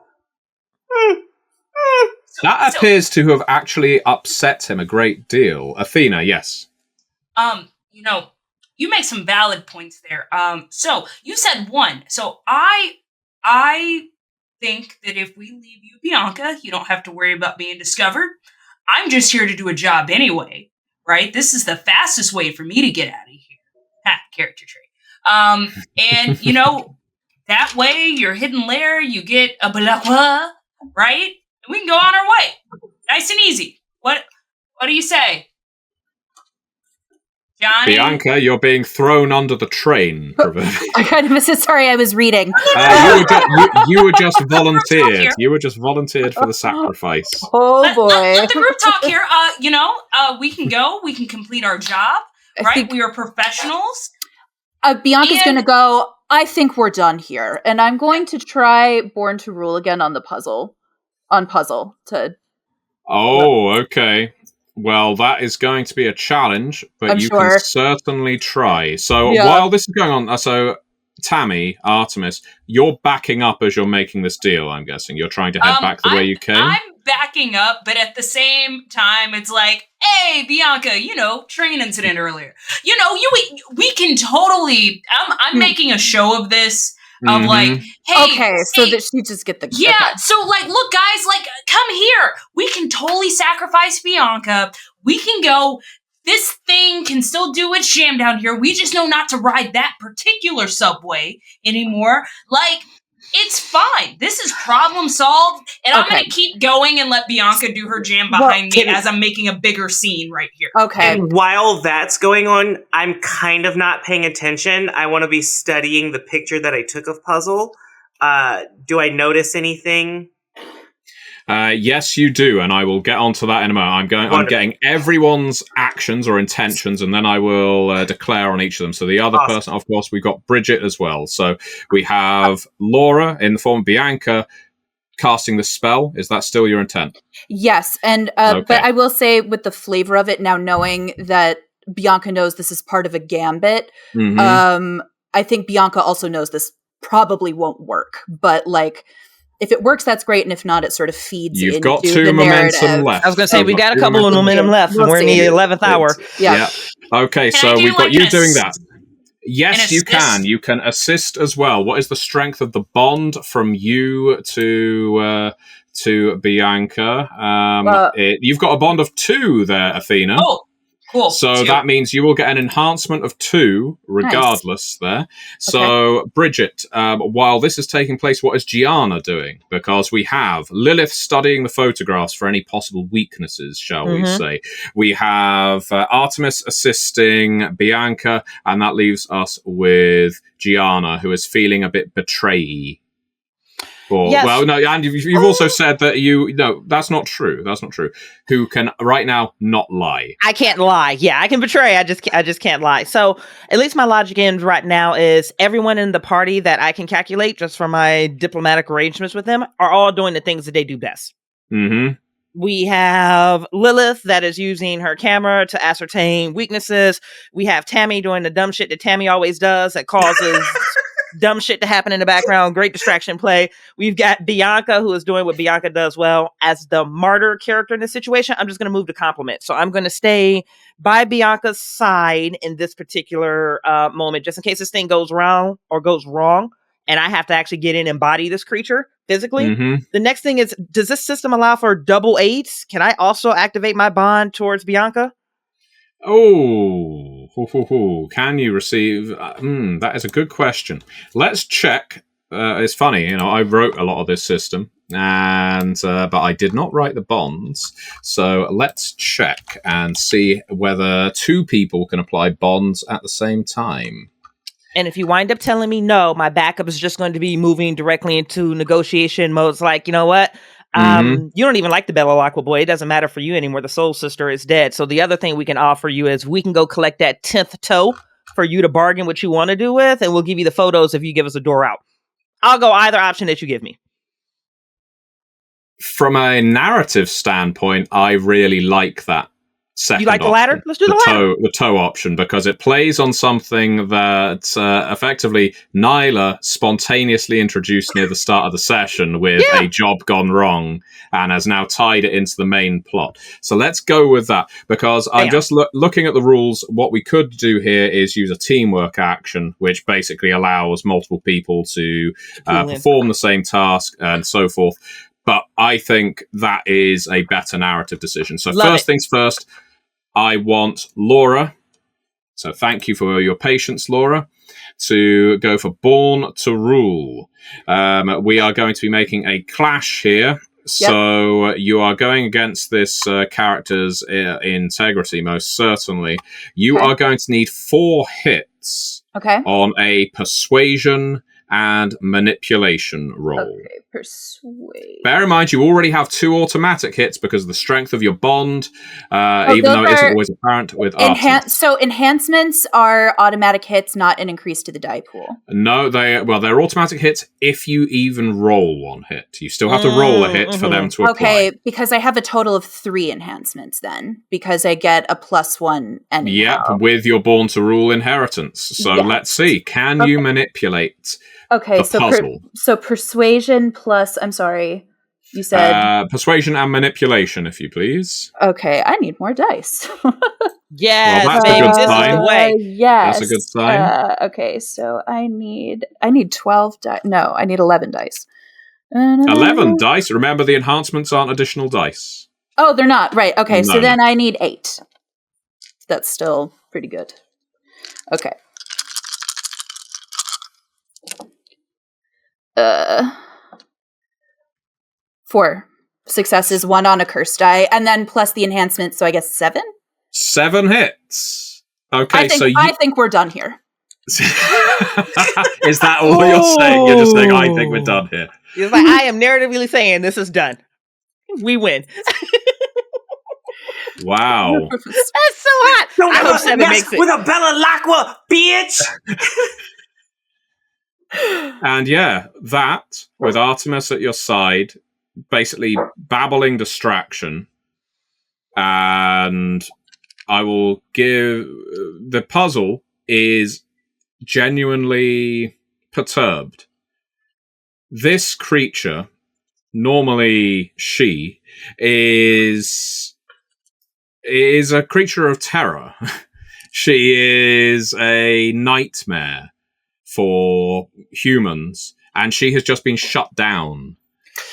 That appears to have actually upset him a great deal. Athena, yes. You make some valid points there. So you said 1. So I think that if we leave you, Bianca, you don't have to worry about being discovered. I'm just here to do a job anyway, right? This is the fastest way for me to get out of here. Ha, character trait. And that way your hidden lair, you get a balakwa, right? And we can go on our way. Nice and easy. What do you say? Johnny? Bianca, you're being thrown under the train. I kind of missed it. Sorry, I was reading. You were just volunteered. You were just volunteered for the sacrifice. Oh boy! Let the group talk here. We can go. We can complete our job. Right? We are professionals. Bianca's going to go. I think we're done here, and I'm going to try Born to Rule again on the puzzle. Oh, okay. Well, that is going to be a challenge, but I'm you sure. can certainly try. So while this is going on, so Tammy, Artemis, you're backing up as you're making this deal, I'm guessing. You're trying to head back the way you came? I'm backing up, but at the same time, it's like, hey, Bianca, train incident earlier. We can totally, I'm making a show of this. Of like, hey, so that she just get the So look, guys, come here. We can totally sacrifice Bianca. We can go. This thing can still do its jam down here. We just know not to ride that particular subway anymore. It's fine. This is problem solved, and I'm going to keep going and let Bianca do her jam behind me as I'm making a bigger scene right here. Okay. And while that's going on, I'm kind of not paying attention. I want to be studying the picture that I took of Puzzle. Do I notice anything? Yes, you do, and I will get onto that in a moment. I'm getting everyone's actions or intentions, and then I will declare on each of them. So the other person, of course, we've got Bridget as well. So we have Laura in the form of Bianca casting the spell. Is that still your intent? Yes, and but I will say with the flavor of it now, knowing that Bianca knows this is part of a gambit, I think Bianca also knows this probably won't work, but if it works, that's great, and if not, it sort of feeds into the narrative. You've got 2 momentum left. I was going to say, we've got a couple of momentum left. We're in the 11th hour. Yeah. Okay, so we've got you doing that. Yes, you can. You can assist as well. What is the strength of the bond from you to Bianca? You've got a bond of 2 there, Athena. Oh, cool. So 2. that means you will get an enhancement of 2, regardless there. So, Bridget, while this is taking place, what is Gianna doing? Because we have Lilith studying the photographs for any possible weaknesses, shall we say. We have Artemis assisting Bianca, and that leaves us with Gianna, who is feeling a bit betrayed. Yes. Well, no, and you've also said that that's not true. That's not true. Who can right now not lie? I can't lie. Yeah, I can betray. I just can't lie. So at least my logic ends right now is everyone in the party that I can calculate just from my diplomatic arrangements with them are all doing the things that they do best. We have Lilith that is using her camera to ascertain weaknesses. We have Tammy doing the dumb shit that Tammy always does that causes dumb shit to happen in the background. Great distraction play. We've got Bianca, who is doing what Bianca does well as the martyr character in this situation. I'm just going to move to compliment. So I'm going to stay by Bianca's side in this particular moment, just in case this thing goes wrong or goes wrong, and I have to actually get in and embody this creature physically. The next thing is, does this system allow for double aids? Can I also activate my bond towards Bianca? Oh, can you receive? That is a good question. Let's check. It's funny, I wrote a lot of this system, and but I did not write the bonds. So let's check and see whether 2 people can apply bonds at the same time. And if you wind up telling me no, my backup is just going to be moving directly into negotiation modes. Like, you know what? You don't even like the Bellalaqua boy. It doesn't matter for you anymore. The soul sister is dead. So the other thing we can offer you is we can go collect that 10th toe for you to bargain what you want to do with, and we'll give you the photos if you give us a door out. I'll go either option that you give me. From a narrative standpoint, I really like that. Second You like the option, ladder? Let's do the ladder. The toe option, because it plays on something that effectively Nyla spontaneously introduced near the start of the session with a job gone wrong and has now tied it into the main plot. So let's go with that, because I'm just looking at the rules. What we could do here is use a teamwork action, which basically allows multiple people to perform the same task and so forth. But I think that is a better narrative decision. So first things first, I want Laura, so thank you for your patience, Laura, to go for Born to Rule. We are going to be making a clash here. So you are going against this character's integrity, most certainly. You are going to need 4 hits on a persuasion and manipulation roll. Okay, persuade. Bear in mind, you already have 2 automatic hits because of the strength of your bond, even though it isn't always apparent with Artemis. So enhancements are automatic hits, not an increase to the die pool. No, they're automatic hits if you even roll 1 hit. You still have to roll a hit for them to apply. Okay, because I have a total of 3 enhancements then, because I get a +1 anyhow. Yep, with your Born to Rule inheritance. So let's see. Can you manipulate the puzzle? So persuasion plus, I'm sorry, you said... persuasion and manipulation, if you please. Okay, I need more dice. Yes, well, that's a good sign. Yes. That's a good sign. Okay, so I need 12 dice. No, I need 11 dice. 11 dice? Remember, the enhancements aren't additional dice. Oh, they're not. Right, okay, No. So then I need 8. That's still pretty good. Okay. 4 successes, 1 on a curse die, and then plus the enhancement, so I guess 7? 7 hits. Okay, I think we're done here. Is that all you're saying? You're just saying, I think we're done here. It's like, I am narratively saying this is done. We win. Wow. That's so hot. Don't I hope ever 7 mess makes it. with a Bellalaqua, bitch! And that, with Artemis at your side, basically babbling distraction, and I will give... The puzzle is genuinely perturbed. This creature, normally she, is a creature of terror. She is a nightmare for humans, and she has just been shut down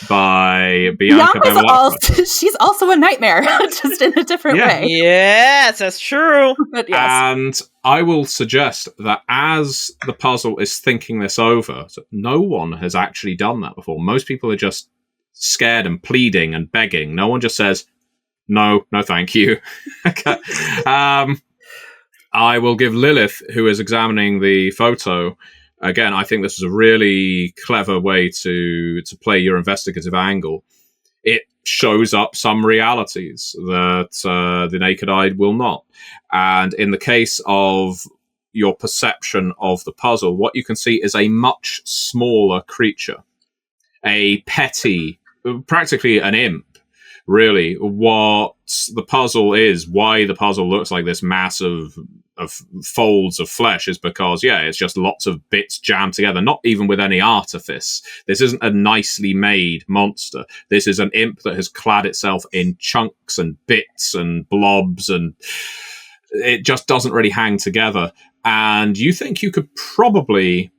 by Bianca. She's also a nightmare, just in a different way. Yes, that's true. But yes. And I will suggest that as the puzzle is thinking this over, so no one has actually done that before. Most people are just scared and pleading and begging. No one just says, no, thank you. I will give Lilith, who is examining the photo, again, I think this is a really clever way to play your investigative angle. It shows up some realities that the naked eye will not. And in the case of your perception of the puzzle, what you can see is a much smaller creature. A petty, practically an imp, really. What the puzzle is, why the puzzle looks like this mass of folds of flesh, is because, it's just lots of bits jammed together, not even with any artifice. This isn't a nicely made monster. This is an imp that has clad itself in chunks and bits and blobs, and it just doesn't really hang together. And you think you could probably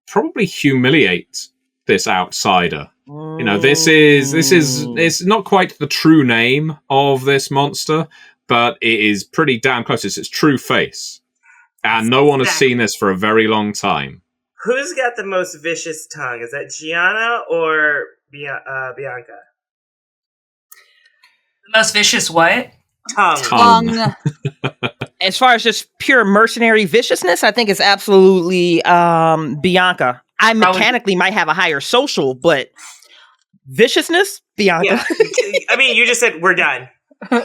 humiliate this outsider. You know, this is it's not quite the true name of this monster, but it is pretty damn close. It's its true face. And no one has seen this for a very long time. Who's got the most vicious tongue? Is that Gianna or Bianca? The most vicious what? Tongue. as far as just pure mercenary viciousness, I think it's absolutely Bianca. I mechanically might have a higher social, but viciousness, Bianca. Yeah. I mean, you just said we're done.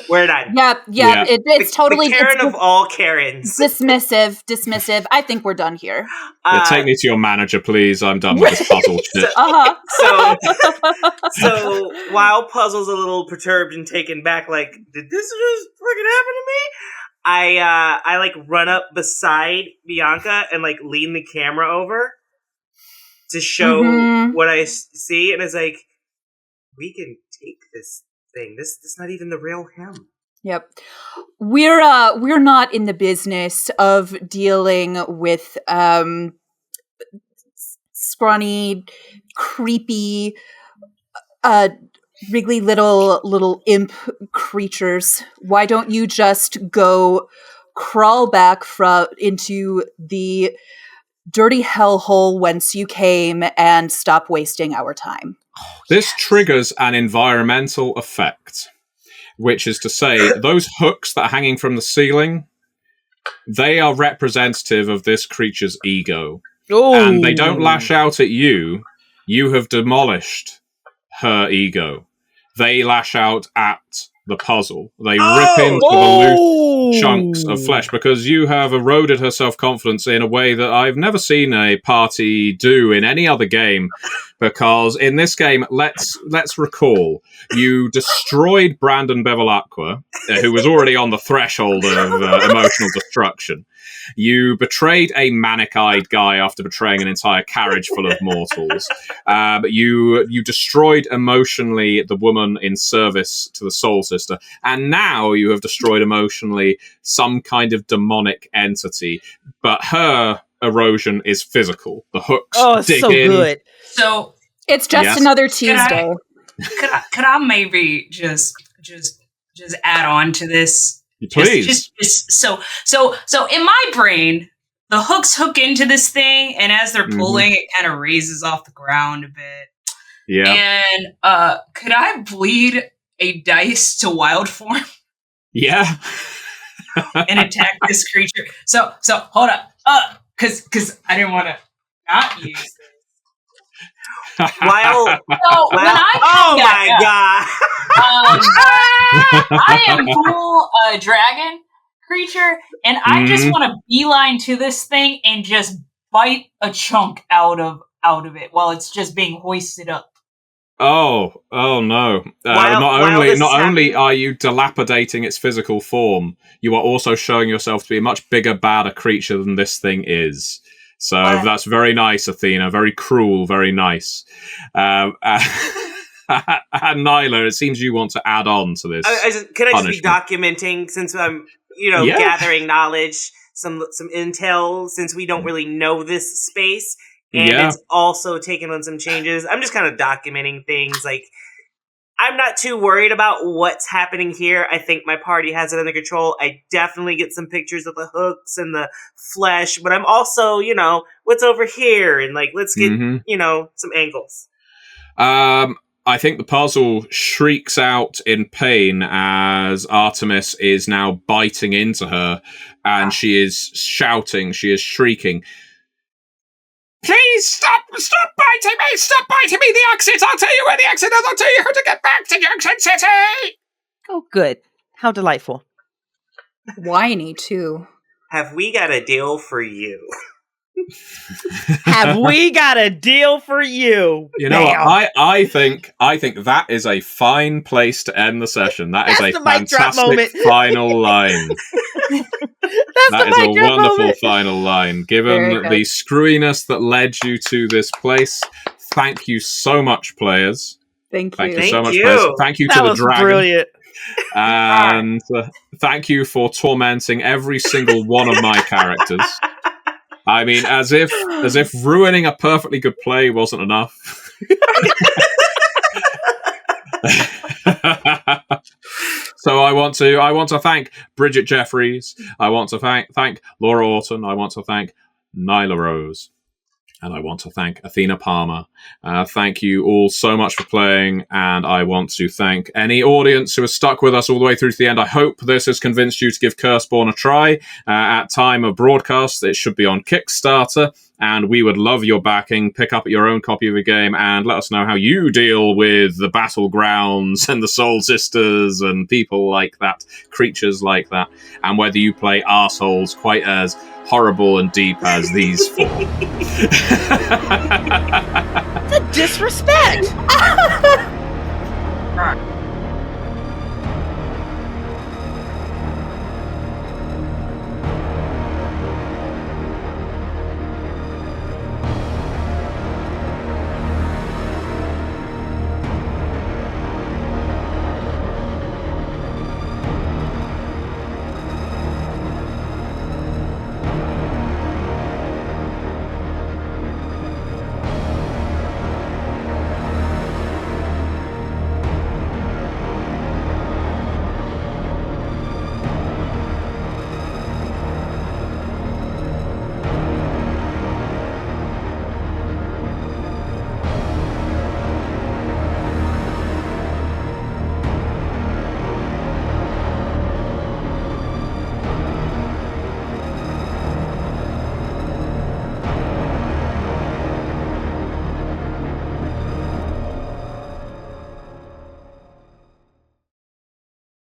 We're done. Yeah. It's totally the Karen of all Karens. Dismissive. I think we're done here. Take me to your manager, please. I'm done with this puzzle shit. So while Puzzle's a little perturbed and taken back, like, did this just freaking happen to me? I like run up beside Bianca and like lean the camera over to show what I see, and it's like, we can take this thing. This is not even the real him. Yep. We're not in the business of dealing with scrawny, creepy, wriggly little imp creatures. Why don't you just go crawl back into the dirty hellhole whence you came and stop wasting our time? This triggers an environmental effect, which is to say, those hooks that are hanging from the ceiling, they are representative of this creature's ego. Ooh. And they don't lash out at you. You have demolished her ego. They lash out at the puzzle. They rip into the loose chunks of flesh because you have eroded her self-confidence in a way that I've never seen a party do in any other game. Because in this game, let's recall, you destroyed Brandon Bevilacqua, who was already on the threshold of emotional destruction. You betrayed a manic-eyed guy after betraying an entire carriage full of mortals. You destroyed emotionally the woman in service to the Soul Sister. And now you have destroyed emotionally some kind of demonic entity. But her erosion is physical. The hooks dig so in. good. So it's just another Tuesday. Could I maybe just add on to this? Please. Just so in my brain, the hooks hook into this thing, and as they're pulling, it kind of raises off the ground a bit. Yeah. And could I bleed a dice to wild form? Yeah. And attack this creature. So hold up. Because I didn't want to not use this. Wow. So when I God. I am full dragon creature, and I just want to beeline to this thing and just bite a chunk out of it while it's just being hoisted up. Oh no. Not only are you dilapidating its physical form, you are also showing yourself to be a much bigger, badder creature than this thing is. So that's very nice, Athena. Very cruel, very nice. And Nyla, it seems you want to add on to this. Can I just be documenting, since I'm, gathering knowledge, some intel, since we don't really know this space, and it's also taken on some changes. I'm just kind of documenting things. Like, I'm not too worried about what's happening here. I think my party has it under control. I definitely get some pictures of the hooks and the flesh, but I'm also, what's over here? And let's get, some angles. I think the puzzle shrieks out in pain as Artemis is now biting into her, and she is shouting, she is shrieking, "Please stop biting me! Stop biting me! The exit! I'll tell you where the exit is! I'll tell you how to get back to Junction City!" Oh, good. How delightful. Whiny, too. Have we got a deal for you? Have we got a deal for you? You know what? I think that is a fine place to end the session. That's a fantastic final line. That is a wonderful final line. Given the screwiness that led you to this place, thank you so much, players. Thank you. Thank you so much, players. Thank you to the dragon. Brilliant. And thank you for tormenting every single one of my characters. I mean, as if ruining a perfectly good play wasn't enough. So I want to thank Bridget Jeffries. I want to thank Laura Orton. I want to thank Nyla Rose. And I want to thank Athena Palmer. Thank you all so much for playing, and I want to thank any audience who has stuck with us all the way through to the end. I hope this has convinced you to give Curseborne a try. At time of broadcast, it should be on Kickstarter, and we would love your backing. Pick up your own copy of the game and let us know how you deal with the battlegrounds and the Soul Sisters and people like that, creatures like that, and whether you play arseholes quite as horrible and deep as these four. The disrespect!